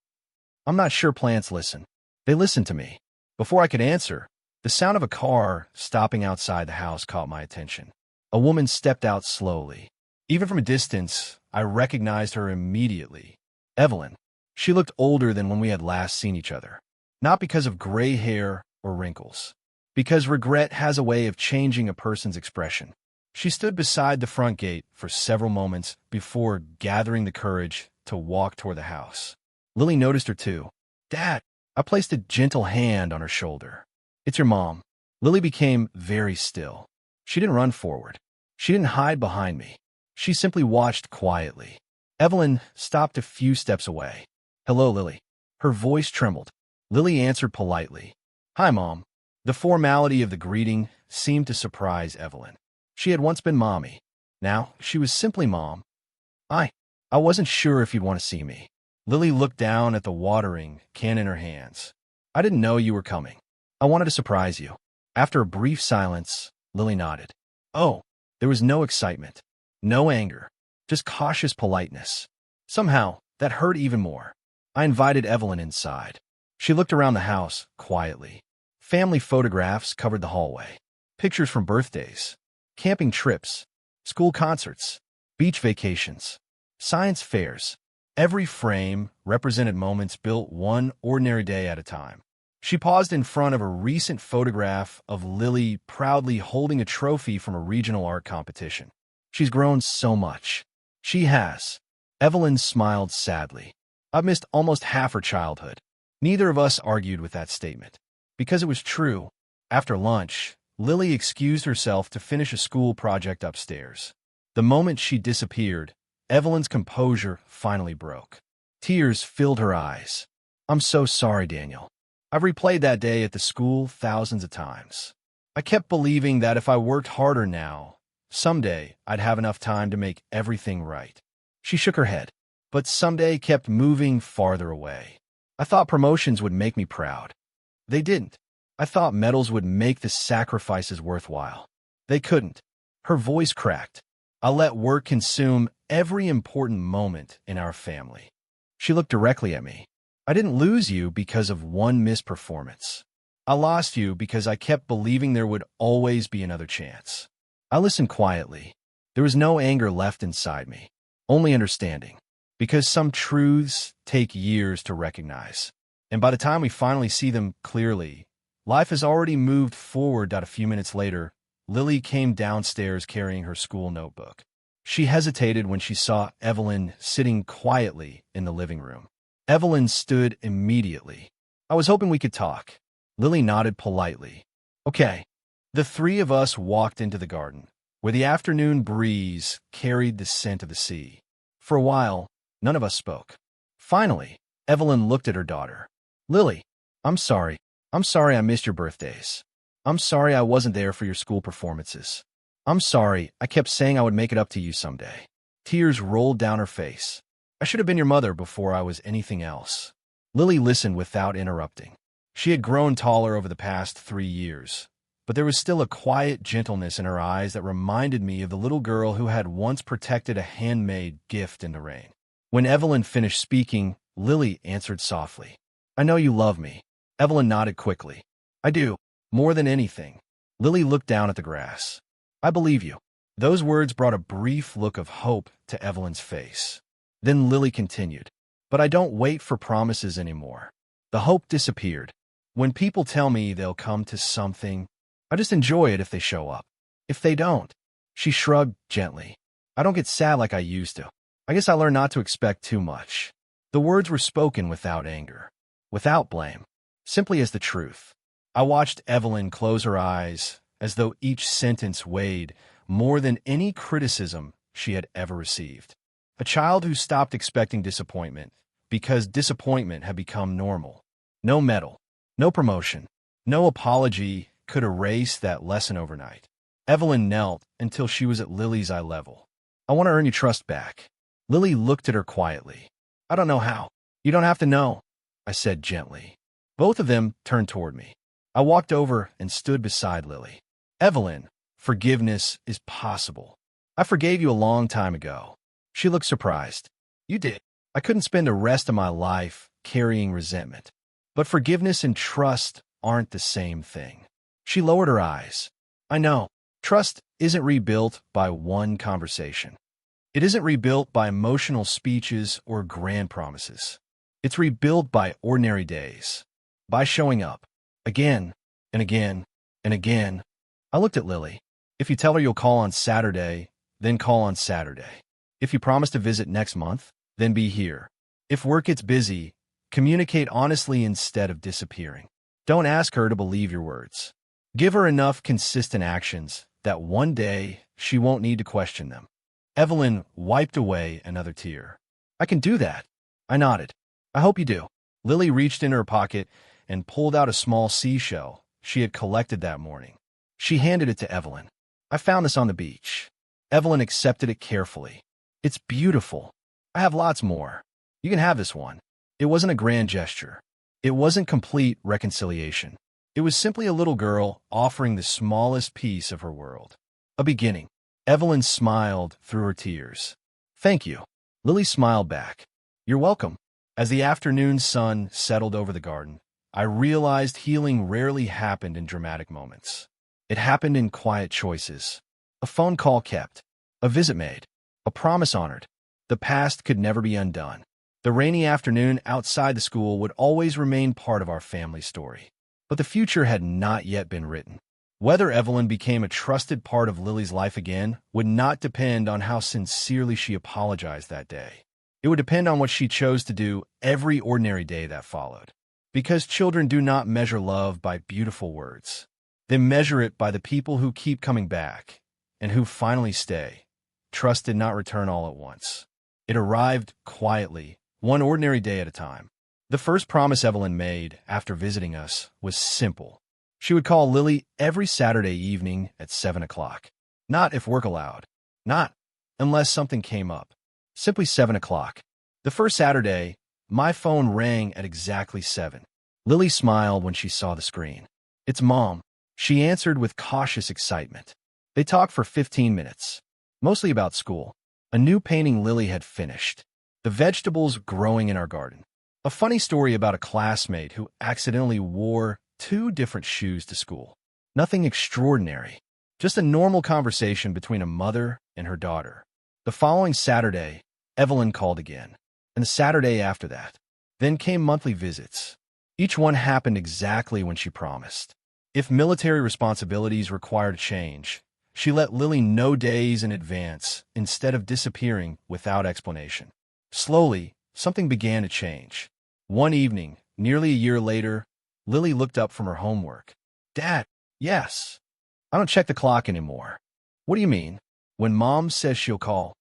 I'm not sure plants listen. They listen to me. Before I could answer, the sound of a car stopping outside the house caught my attention. A woman stepped out slowly. Even from a distance, I recognized her immediately. Evelyn. She looked older than when we had last seen each other. Not because of gray hair or wrinkles. Because regret has a way of changing a person's expression. She stood beside the front gate for several moments before gathering the courage to walk toward the house. Lily noticed her too. Dad, I placed a gentle hand on her shoulder. It's your mom. Lily became very still. She didn't run forward. She didn't hide behind me. She simply watched quietly. Evelyn stopped a few steps away. Hello, Lily. Her voice trembled. Lily answered politely. Hi, Mom. The formality of the greeting seemed to surprise Evelyn. She had once been Mommy. Now, she was simply Mom. I wasn't sure if you'd want to see me. Lily looked down at the watering can in her hands. I didn't know you were coming. I wanted to surprise you. After a brief silence, Lily nodded. Oh, there was no excitement, no anger, just cautious politeness. Somehow, that hurt even more. I invited Evelyn inside. She looked around the house quietly. Family photographs covered the hallway. Pictures from birthdays, camping trips, school concerts, beach vacations. Science fairs. Every frame represented moments built one ordinary day at a time. She paused in front of a recent photograph of Lily proudly holding a trophy from a regional art competition. She's grown so much. She has. Evelyn smiled sadly. I've missed almost half her childhood. Neither of us argued with that statement. Because it was true. After lunch, Lily excused herself to finish a school project upstairs. The moment she disappeared, Evelyn's composure finally broke. Tears filled her eyes. I'm so sorry, Daniel. I've replayed that day at the school thousands of times. I kept believing that if I worked harder now, someday I'd have enough time to make everything right. She shook her head, but someday kept moving farther away. I thought promotions would make me proud. They didn't. I thought medals would make the sacrifices worthwhile. They couldn't. Her voice cracked. I let work consume every important moment in our family. She looked directly at me. I didn't lose you because of one missed performance. I lost you because I kept believing there would always be another chance. I listened quietly. There was no anger left inside me, only understanding. Because some truths take years to recognize. And by the time we finally see them clearly, life has already moved forward. A few minutes later, Lily came downstairs carrying her school notebook. She hesitated when she saw Evelyn sitting quietly in the living room. Evelyn stood immediately. I was hoping we could talk. Lily nodded politely. Okay. The three of us walked into the garden, where the afternoon breeze carried the scent of the sea. For a while, none of us spoke. Finally, Evelyn looked at her daughter. Lily, I'm sorry. I'm sorry I missed your birthdays. I'm sorry I wasn't there for your school performances. I'm sorry I kept saying I would make it up to you someday. Tears rolled down her face. I should have been your mother before I was anything else. Lily listened without interrupting. She had grown taller over the past 3 years, but there was still a quiet gentleness in her eyes that reminded me of the little girl who had once protected a handmade gift in the rain. When Evelyn finished speaking, Lily answered softly. I know you love me. Evelyn nodded quickly. I do, more than anything. Lily looked down at the grass. I believe you. Those words brought a brief look of hope to Evelyn's face. Then Lily continued. But I don't wait for promises anymore. The hope disappeared. When people tell me they'll come to something, I just enjoy it if they show up. If they don't, she shrugged gently. I don't get sad like I used to. I guess I learned not to expect too much. The words were spoken without anger, without blame, simply as the truth. I watched Evelyn close her eyes as though each sentence weighed more than any criticism she had ever received. A child who stopped expecting disappointment because disappointment had become normal. No medal, no promotion, no apology could erase that lesson overnight. Evelyn knelt until she was at Lily's eye level. I want to earn your trust back. Lily looked at her quietly. I don't know how. You don't have to know, I said gently. Both of them turned toward me. I walked over and stood beside Lily. Evelyn, forgiveness is possible. I forgave you a long time ago. She looked surprised. You did. I couldn't spend the rest of my life carrying resentment. But forgiveness and trust aren't the same thing. She lowered her eyes. I know. Trust isn't rebuilt by one conversation. It isn't rebuilt by emotional speeches or grand promises. It's rebuilt by ordinary days. By showing up. Again, and again, and again. I looked at Lily. If you tell her you'll call on Saturday, then call on Saturday. If you promise to visit next month, then be here. If work gets busy, communicate honestly instead of disappearing. Don't ask her to believe your words. Give her enough consistent actions that one day she won't need to question them. Evelyn wiped away another tear. I can do that. I nodded. I hope you do. Lily reached in her pocket and pulled out a small seashell she had collected that morning. She handed it to Evelyn. I found this on the beach. Evelyn accepted it carefully. It's beautiful. I have lots more. You can have this one. It wasn't a grand gesture. It wasn't complete reconciliation. It was simply a little girl offering the smallest piece of her world. A beginning. Evelyn smiled through her tears. Thank you. Lily smiled back. You're welcome. As the afternoon sun settled over the garden, I realized healing rarely happened in dramatic moments. It happened in quiet choices. A phone call kept. A visit made. A promise honored. The past could never be undone. The rainy afternoon outside the school would always remain part of our family story. But the future had not yet been written. Whether Evelyn became a trusted part of Lily's life again would not depend on how sincerely she apologized that day. It would depend on what she chose to do every ordinary day that followed. Because children do not measure love by beautiful words. They measure it by the people who keep coming back and who finally stay. Trust did not return all at once. It arrived quietly, one ordinary day at a time. The first promise Evelyn made after visiting us was simple. She would call Lily every Saturday evening at 7 o'clock. Not if work allowed. Not unless something came up. Simply 7 o'clock. The first Saturday, my phone rang at exactly 7. Lily smiled when she saw the screen. "It's Mom." She answered with cautious excitement. They talked for 15 minutes, mostly about school. A new painting Lily had finished. The vegetables growing in our garden. A funny story about a classmate who accidentally wore 2 different shoes to school. Nothing extraordinary. Just a normal conversation between a mother and her daughter. The following Saturday, Evelyn called again. And the Saturday after that. Then came monthly visits. Each one happened exactly when she promised. If military responsibilities required a change, she let Lily know days in advance instead of disappearing without explanation. Slowly, something began to change. One evening, nearly a year later, Lily looked up from her homework. "Dad, yes. I don't check the clock anymore." "What do you mean?" "When Mom says she'll call."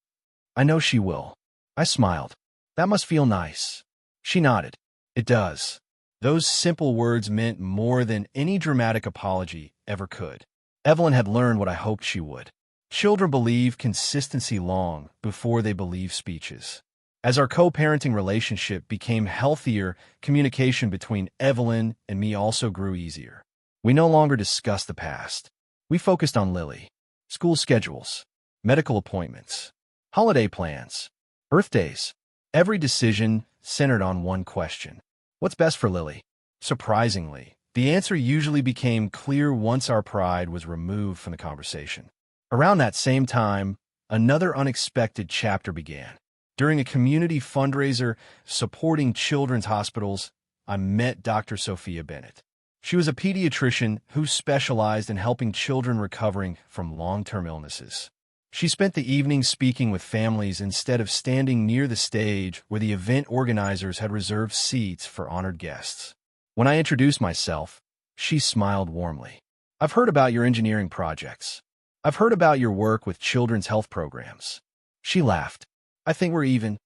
"I know she will." I smiled. "That must feel nice." She nodded. "It does." Those simple words meant more than any dramatic apology ever could. Evelyn had learned what I hoped she would. Children believe consistency long before they believe speeches. As our co-parenting relationship became healthier, communication between Evelyn and me also grew easier. We no longer discussed the past. We focused on Lily, school schedules, medical appointments, holiday plans, birthdays. Every decision centered on one question. What's best for Lily? Surprisingly, the answer usually became clear once our pride was removed from the conversation. Around that same time, another unexpected chapter began. During a community fundraiser supporting children's hospitals, I met Dr. Sophia Bennett. She was a pediatrician who specialized in helping children recovering from long-term illnesses. She spent the evening speaking with families instead of standing near the stage where the event organizers had reserved seats for honored guests. When I introduced myself, she smiled warmly. "I've heard about your engineering projects. I've heard about your work with children's health programs." She laughed. "I think we're even."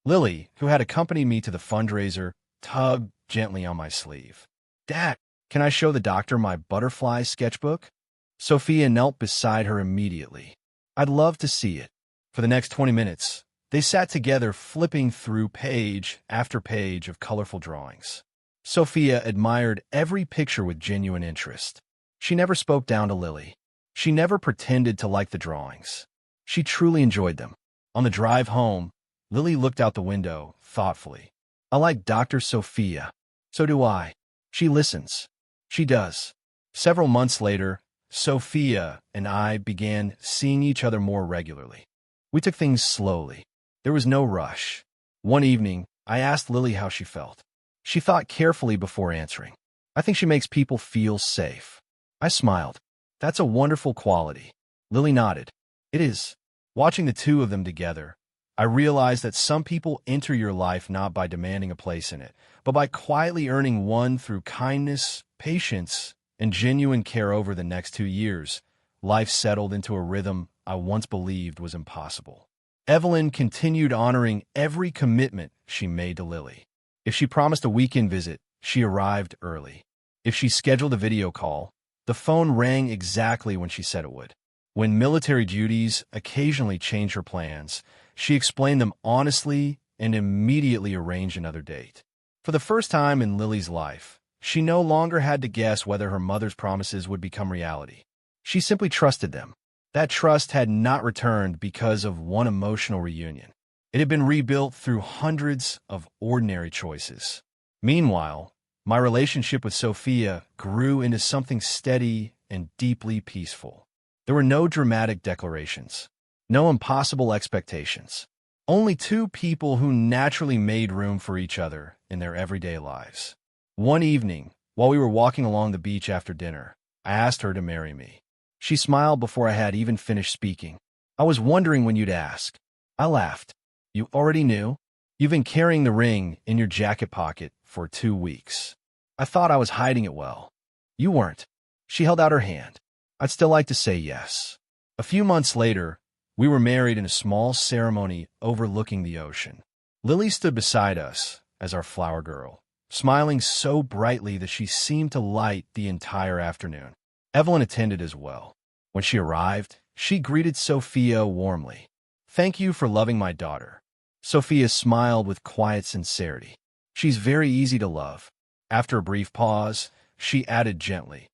Lily, who had accompanied me to the fundraiser, tugged gently on my sleeve. "Dad, can I show the doctor my butterfly sketchbook?" Sophia knelt beside her immediately. "I'd love to see it." For the next 20 minutes, they sat together flipping through page after page of colorful drawings. Sophia admired every picture with genuine interest. She never spoke down to Lily. She never pretended to like the drawings. She truly enjoyed them. On the drive home, Lily looked out the window thoughtfully. "I like Dr. Sophia." "So do I." "She listens." "She does." Several months later, Sophia and I began seeing each other more regularly. We took things slowly. There was no rush. One evening, I asked Lily how she felt. She thought carefully before answering. "I think she makes people feel safe." I smiled. "That's a wonderful quality." Lily nodded. "It is." Watching the two of them together, I realized that some people enter your life not by demanding a place in it, but by quietly earning one through kindness, patience, and genuine care. Over the next 2 years, life settled into a rhythm I once believed was impossible. Evelyn continued honoring every commitment she made to Lily. If she promised a weekend visit, she arrived early. If she scheduled a video call, the phone rang exactly when she said it would. When military duties occasionally changed her plans, she explained them honestly and immediately arranged another date. For the first time in Lily's life, she no longer had to guess whether her mother's promises would become reality. She simply trusted them. That trust had not returned because of one emotional reunion. It had been rebuilt through hundreds of ordinary choices. Meanwhile, my relationship with Sophia grew into something steady and deeply peaceful. There were no dramatic declarations, no impossible expectations, Only two people who naturally made room for each other in their everyday lives. One evening, while we were walking along the beach after dinner, I asked her to marry me. She smiled before I had even finished speaking. I was wondering when you'd ask. I laughed. You already knew? You've been carrying the ring in your jacket pocket for 2 weeks. I thought I was hiding it well. You weren't. She held out her hand. I'd still like to say yes. A few months later, we were married in a small ceremony overlooking the ocean. Lily stood beside us as our flower girl, smiling so brightly that she seemed to light the entire afternoon. Evelyn attended as well. When she arrived, she greeted Sophia warmly. "Thank you for loving my daughter." Sophia smiled with quiet sincerity. "She's very easy to love." After a brief pause, she added gently,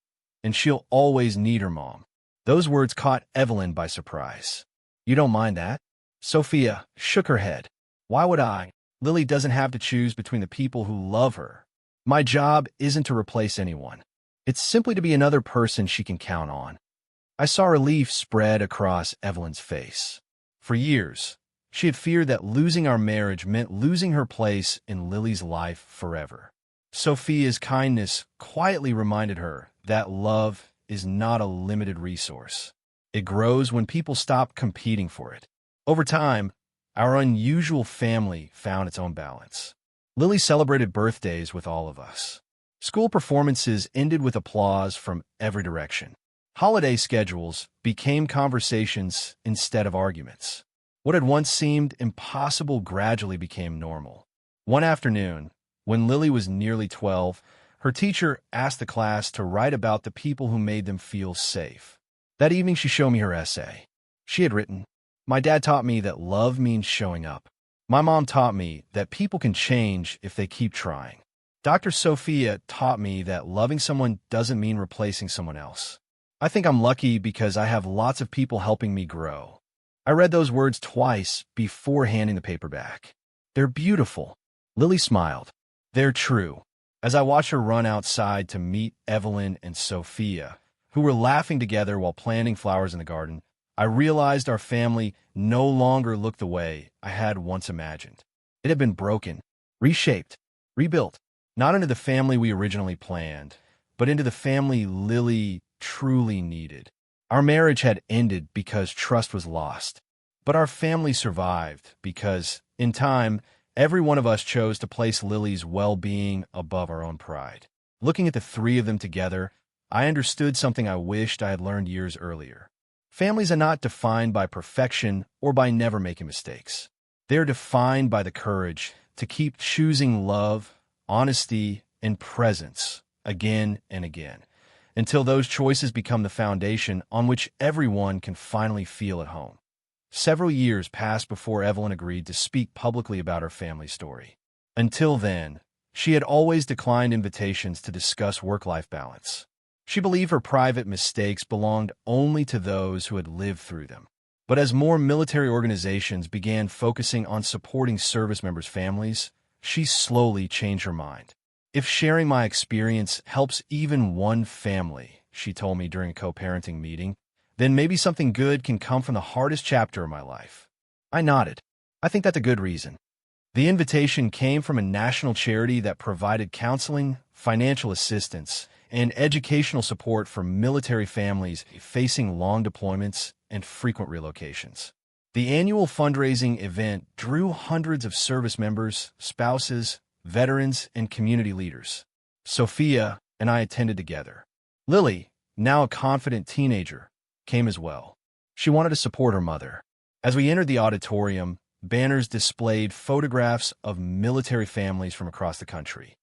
"And she'll always need her mom." Those words caught Evelyn by surprise. "You don't mind that?" Sophia shook her head. "Why would I? Lily doesn't have to choose between the people who love her. My job isn't to replace anyone. It's simply to be another person she can count on." I saw relief spread across Evelyn's face. For years, she had feared that losing our marriage meant losing her place in Lily's life forever. Sophia's kindness quietly reminded her that love is not a limited resource. It grows when people stop competing for it. Over time, our unusual family found its own balance. Lily celebrated birthdays with all of us. School performances ended with applause from every direction. Holiday schedules became conversations instead of arguments. What had once seemed impossible gradually became normal. One afternoon, when Lily was nearly 12, her teacher asked the class to write about the people who made them feel safe. That evening, she showed me her essay. She had written, "My dad taught me that love means showing up. My mom taught me that people can change if they keep trying. Dr. Sophia taught me that loving someone doesn't mean replacing someone else. I think I'm lucky because I have lots of people helping me grow." I read those words twice before handing the paper back. "They're beautiful." Lily smiled. "They're true." As I watched her run outside to meet Evelyn and Sophia, who were laughing together while planting flowers in the garden, I realized our family no longer looked the way I had once imagined. It had been broken, reshaped, rebuilt, not into the family we originally planned, but into the family Lily truly needed. Our marriage had ended because trust was lost, but our family survived because, in time, every one of us chose to place Lily's well-being above our own pride. Looking at the three of them together, I understood something I wished I had learned years earlier. Families are not defined by perfection or by never making mistakes. They're defined by the courage to keep choosing love, honesty, and presence again and again, until those choices become the foundation on which everyone can finally feel at home. Several years passed before Evelyn agreed to speak publicly about her family story. Until then, she had always declined invitations to discuss work-life balance. She believed her private mistakes belonged only to those who had lived through them. But as more military organizations began focusing on supporting service members' families, she slowly changed her mind. "If sharing my experience helps even one family," she told me during a co-parenting meeting, "then maybe something good can come from the hardest chapter of my life." I nodded. "I think that's a good reason." The invitation came from a national charity that provided counseling, financial assistance, and educational support for military families facing long deployments and frequent relocations. The annual fundraising event drew hundreds of service members, spouses, veterans, and community leaders. Sophia and I attended together. Lily, now a confident teenager, came as well. She wanted to support her mother. As we entered the auditorium, banners displayed photographs of military families from across the country.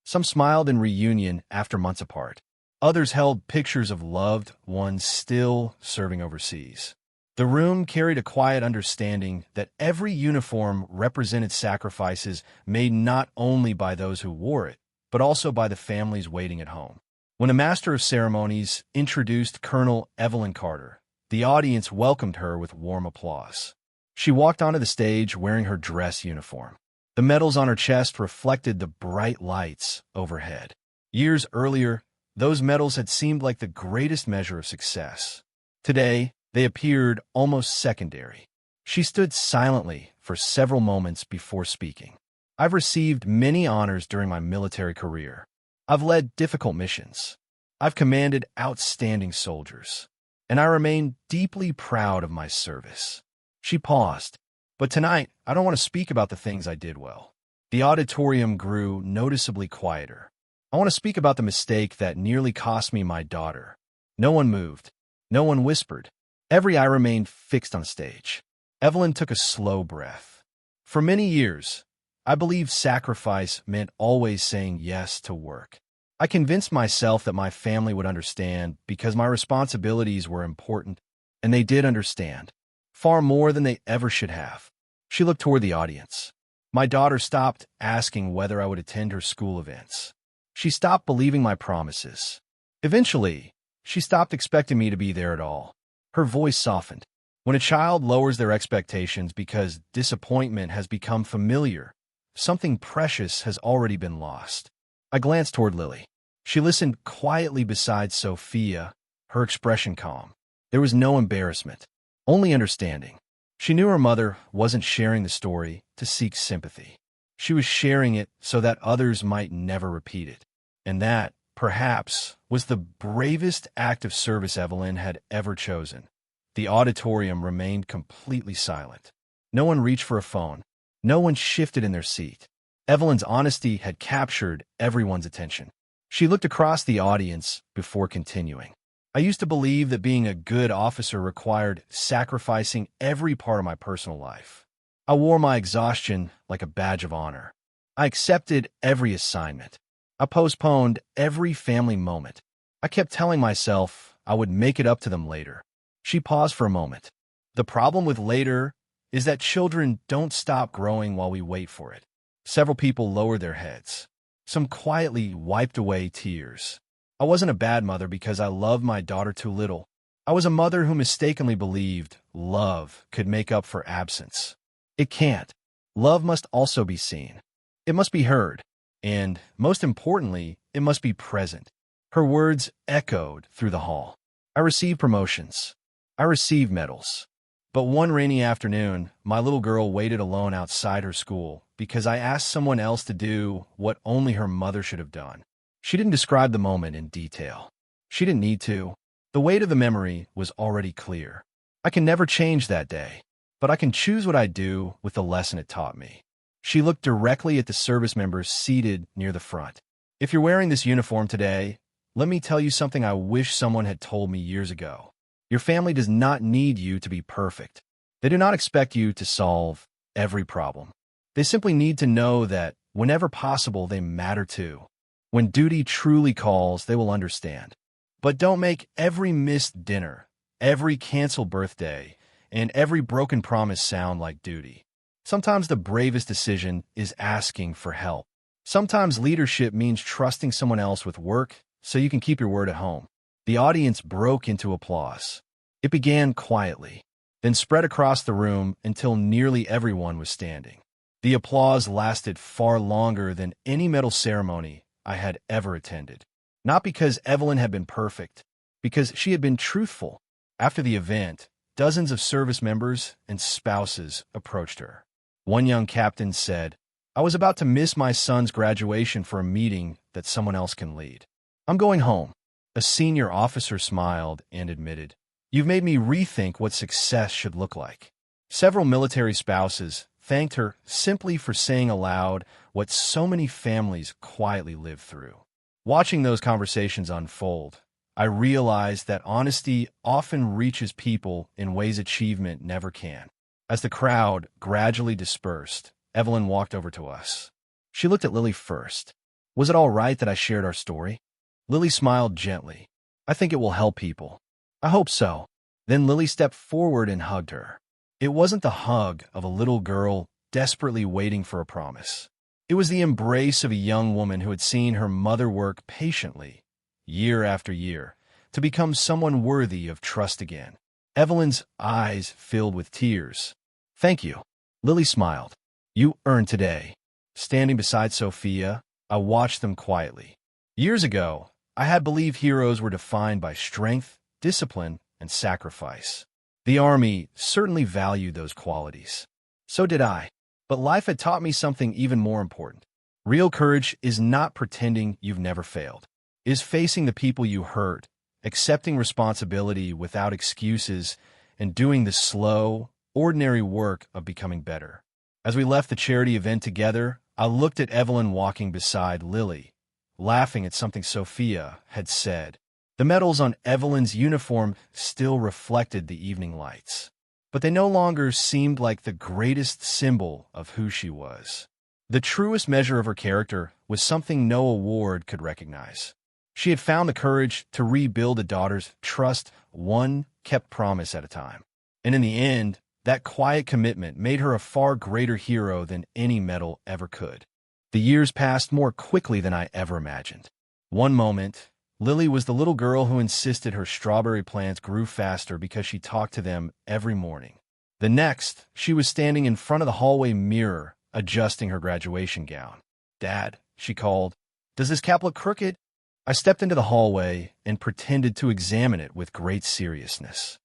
Some smiled in reunion after months apart. Others held pictures of loved ones still serving overseas. The room carried a quiet understanding that every uniform represented sacrifices made not only by those who wore it, but also by the families waiting at home. When a master of ceremonies introduced Colonel Evelyn Carter, the audience welcomed her with warm applause. She walked onto the stage wearing her dress uniform. The medals on her chest reflected the bright lights overhead. Years earlier, those medals had seemed like the greatest measure of success. Today, they appeared almost secondary. She stood silently for several moments before speaking. I've received many honors during my military career. I've led difficult missions. I've commanded outstanding soldiers. And I remain deeply proud of my service. She paused. But tonight, I don't want to speak about the things I did well. The auditorium grew noticeably quieter. I want to speak about the mistake that nearly cost me my daughter. No one moved. No one whispered. Every eye remained fixed on stage. Evelyn took a slow breath. For many years, I believed sacrifice meant always saying yes to work. I convinced myself that my family would understand because my responsibilities were important, and they did understand, far more than they ever should have. She looked toward the audience. My daughter stopped asking whether I would attend her school events. She stopped believing my promises. Eventually, she stopped expecting me to be there at all. Her voice softened. When a child lowers their expectations because disappointment has become familiar, something precious has already been lost. I glanced toward Lily. She listened quietly beside Sophia, her expression calm. There was no embarrassment, only understanding. She knew her mother wasn't sharing the story to seek sympathy. She was sharing it so that others might never repeat it. And that, perhaps, was the bravest act of service Evelyn had ever chosen. The auditorium remained completely silent. No one reached for a phone. No one shifted in their seat. Evelyn's honesty had captured everyone's attention. She looked across the audience before continuing. I used to believe that being a good officer required sacrificing every part of my personal life. I wore my exhaustion like a badge of honor. I accepted every assignment. I postponed every family moment. I kept telling myself I would make it up to them later. She paused for a moment. The problem with later is that children don't stop growing while we wait for it. Several people lowered their heads. Some quietly wiped away tears. I wasn't a bad mother because I loved my daughter too little. I was a mother who mistakenly believed love could make up for absence. It can't. Love must also be seen. It must be heard. And, most importantly, it must be present. Her words echoed through the hall. I received promotions. I received medals. But one rainy afternoon, my little girl waited alone outside her school because I asked someone else to do what only her mother should have done. She didn't describe the moment in detail. She didn't need to. The weight of the memory was already clear. I can never change that day, but I can choose what I do with the lesson it taught me. She looked directly at the service members seated near the front. If you're wearing this uniform today, let me tell you something I wish someone had told me years ago. Your family does not need you to be perfect. They do not expect you to solve every problem. They simply need to know that, whenever possible, they matter too. When duty truly calls, they will understand. But don't make every missed dinner, every canceled birthday, and every broken promise sound like duty. Sometimes the bravest decision is asking for help. Sometimes leadership means trusting someone else with work so you can keep your word at home. The audience broke into applause. It began quietly, then spread across the room until nearly everyone was standing. The applause lasted far longer than any medal ceremony I had ever attended. Not because Evelyn had been perfect, because she had been truthful. After the event, dozens of service members and spouses approached her. One young captain said, "I was about to miss my son's graduation for a meeting that someone else can lead. I'm going home." A senior officer smiled and admitted, "You've made me rethink what success should look like." Several military spouses thanked her simply for saying aloud what so many families quietly live through. Watching those conversations unfold, I realized that honesty often reaches people in ways achievement never can. As the crowd gradually dispersed, Evelyn walked over to us. She looked at Lily first. "Was it all right that I shared our story?" Lily smiled gently. "I think it will help people." "I hope so." Then Lily stepped forward and hugged her. It wasn't the hug of a little girl desperately waiting for a promise. It was the embrace of a young woman who had seen her mother work patiently, year after year, to become someone worthy of trust again. Evelyn's eyes filled with tears. "Thank you." Lily smiled. "You earned today." Standing beside Sophia, I watched them quietly. Years ago, I had believed heroes were defined by strength, discipline, and sacrifice. The Army certainly valued those qualities. So did I. But life had taught me something even more important. Real courage is not pretending you've never failed. It is facing the people you hurt, accepting responsibility without excuses, and doing the slow, ordinary work of becoming better. As we left the charity event together, I looked at Evelyn walking beside Lily, laughing at something Sophia had said. The medals on Evelyn's uniform still reflected the evening lights, but they no longer seemed like the greatest symbol of who she was. The truest measure of her character was something no award could recognize. She had found the courage to rebuild a daughter's trust one kept promise at a time. And in the end, that quiet commitment made her a far greater hero than any medal ever could. The years passed more quickly than I ever imagined. One moment, Lily was the little girl who insisted her strawberry plants grew faster because she talked to them every morning. The next, she was standing in front of the hallway mirror, adjusting her graduation gown. "Dad," she called, "does this cap look crooked?" I stepped into the hallway and pretended to examine it with great seriousness.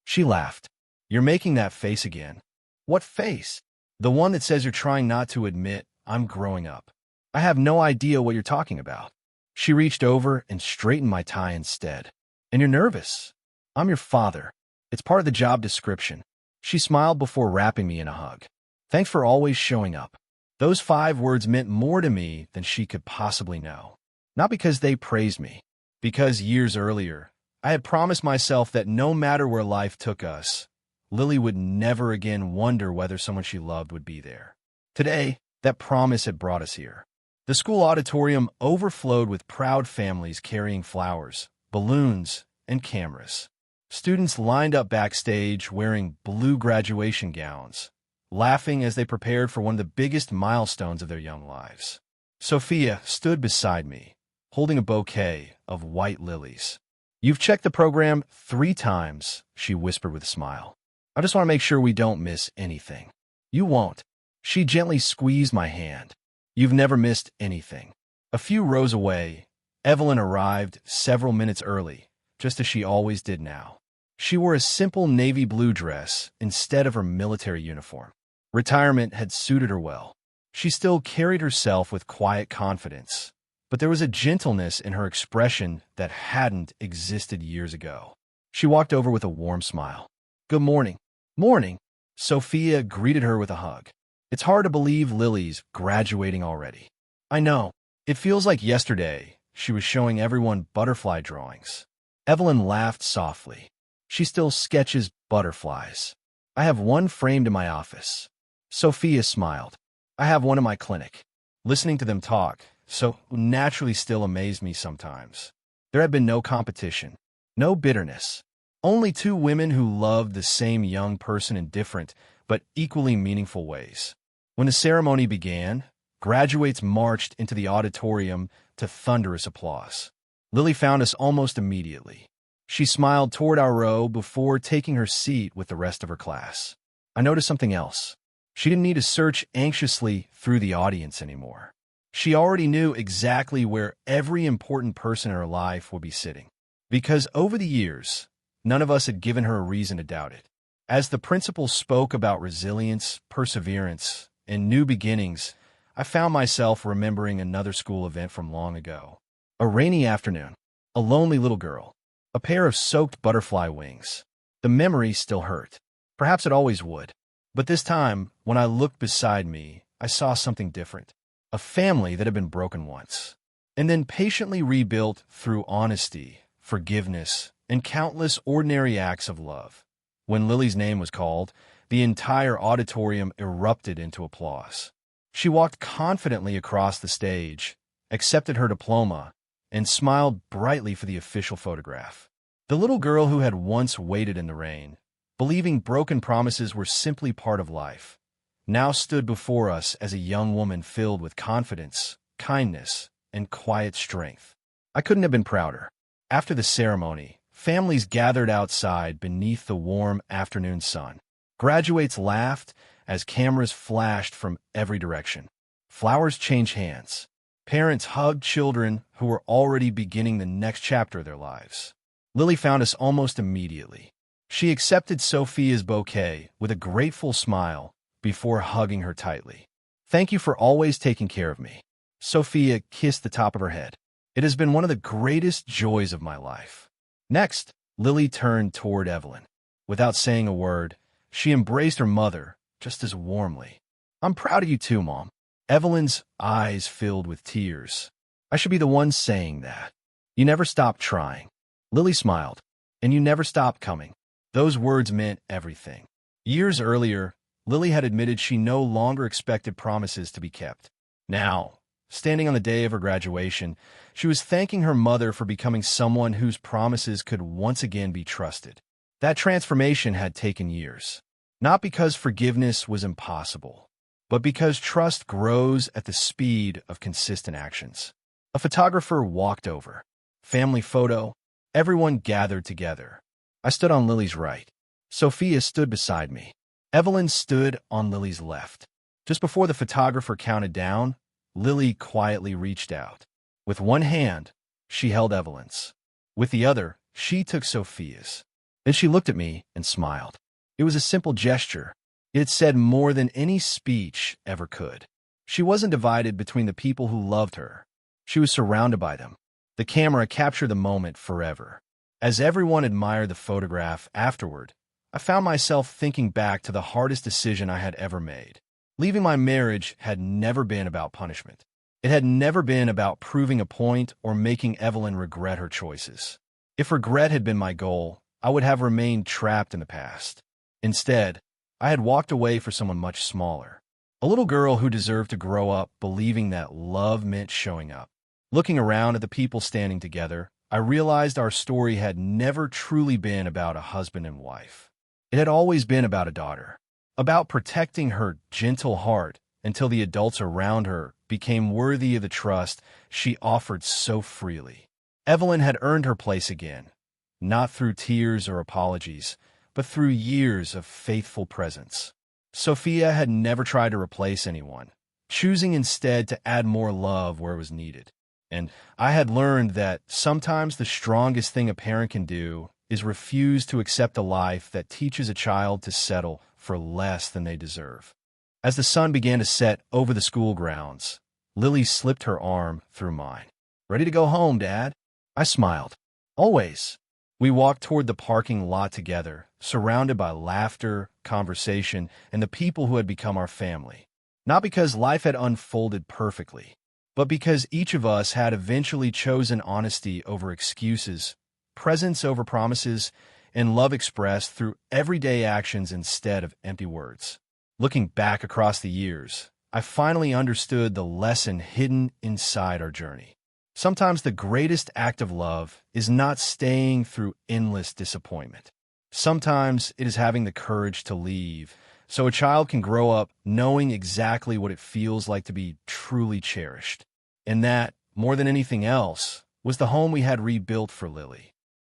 She laughed. "You're making that face again." "What face?" "The one that says you're trying not to admit I'm growing up." "I have no idea what you're talking about." She reached over and straightened my tie instead. "And you're nervous." "I'm your father. It's part of the job description." She smiled before wrapping me in a hug. "Thanks for always showing up." Those 5 words meant more to me than she could possibly know. Not because they praised me, because years earlier, I had promised myself that no matter where life took us, Lily would never again wonder whether someone she loved would be there. Today, that promise had brought us here. The school auditorium overflowed with proud families carrying flowers, balloons, and cameras. Students lined up backstage wearing blue graduation gowns, laughing as they prepared for one of the biggest milestones of their young lives. Sophia stood beside me, holding a bouquet of white lilies. "You've checked the program 3 times, she whispered with a smile. "I just want to make sure we don't miss anything." "You won't." She gently squeezed my hand. "You've never missed anything." A few rows away, Evelyn arrived several minutes early, just as she always did now. She wore a simple navy blue dress instead of her military uniform. Retirement had suited her well. She still carried herself with quiet confidence, but there was a gentleness in her expression that hadn't existed years ago. She walked over with a warm smile. "Good morning." "Morning." Sophia greeted her with a hug. "It's hard to believe Lily's graduating already." "I know. It feels like yesterday she was showing everyone butterfly drawings." Evelyn laughed softly. "She still sketches butterflies. I have one framed in my office." Sophia smiled. "I have one in my clinic." Listening to them talk so naturally still amazed me sometimes. There had been no competition, no bitterness, only 2 women who loved the same young person in different but equally meaningful ways. When the ceremony began, graduates marched into the auditorium to thunderous applause. Lily found us almost immediately. She smiled toward our row before taking her seat with the rest of her class. I noticed something else. She didn't need to search anxiously through the audience anymore. She already knew exactly where every important person in her life would be sitting. Because over the years, none of us had given her a reason to doubt it. As the principal spoke about resilience, perseverance, and new beginnings, I found myself remembering another school event from long ago. A rainy afternoon, a lonely little girl, a pair of soaked butterfly wings. The memory still hurt. Perhaps it always would. But this time, when I looked beside me, I saw something different. A family that had been broken once, and then patiently rebuilt through honesty, forgiveness, and countless ordinary acts of love. When Lily's name was called, the entire auditorium erupted into applause. She walked confidently across the stage, accepted her diploma, and smiled brightly for the official photograph. The little girl who had once waited in the rain, believing broken promises were simply part of life, now stood before us as a young woman filled with confidence, kindness, and quiet strength. I couldn't have been prouder. After the ceremony, families gathered outside beneath the warm afternoon sun. Graduates laughed as cameras flashed from every direction. Flowers changed hands. Parents hugged children who were already beginning the next chapter of their lives. Lily found us almost immediately. She accepted Sophia's bouquet with a grateful smile before hugging her tightly. "Thank you for always taking care of me." Sophia kissed the top of her head. "It has been one of the greatest joys of my life." Next, Lily turned toward Evelyn. Without saying a word, she embraced her mother just as warmly. "I'm proud of you too, Mom." Evelyn's eyes filled with tears. "I should be the one saying that. You never stopped trying." Lily smiled. "And you never stopped coming." Those words meant everything. Years earlier, Lily had admitted she no longer expected promises to be kept. Now, standing on the day of her graduation, she was thanking her mother for becoming someone whose promises could once again be trusted. That transformation had taken years, not because forgiveness was impossible, but because trust grows at the speed of consistent actions. A photographer walked over. Family photo. Everyone gathered together. I stood on Lily's right. Sophia stood beside me. Evelyn stood on Lily's left. Just before the photographer counted down, Lily quietly reached out. With one hand, she held Evelyn's. With the other, she took Sophia's. Then she looked at me and smiled. It was a simple gesture. It said more than any speech ever could. She wasn't divided between the people who loved her. She was surrounded by them. The camera captured the moment forever. As everyone admired the photograph afterward, I found myself thinking back to the hardest decision I had ever made. Leaving my marriage had never been about punishment. It had never been about proving a point or making Evelyn regret her choices. If regret had been my goal, I would have remained trapped in the past. Instead, I had walked away for someone much smaller. A little girl who deserved to grow up believing that love meant showing up. Looking around at the people standing together, I realized our story had never truly been about a husband and wife. It had always been about a daughter, about protecting her gentle heart until the adults around her became worthy of the trust she offered so freely. Evelyn had earned her place again, not through tears or apologies, but through years of faithful presence. Sophia had never tried to replace anyone, choosing instead to add more love where it was needed. And I had learned that sometimes the strongest thing a parent can do is refuse to accept a life that teaches a child to settle for less than they deserve. As the sun began to set over the school grounds, Lily slipped her arm through mine. "Ready to go home, Dad?" I smiled. "Always." We walked toward the parking lot together, surrounded by laughter, conversation, and the people who had become our family. Not because life had unfolded perfectly, but because each of us had eventually chosen honesty over excuses, presence over promises, and love expressed through everyday actions instead of empty words. Looking back across the years, I finally understood the lesson hidden inside our journey. Sometimes the greatest act of love is not staying through endless disappointment. Sometimes it is having the courage to leave, so a child can grow up knowing exactly what it feels like to be truly cherished. And that, more than anything else, was the home we had rebuilt for Lily.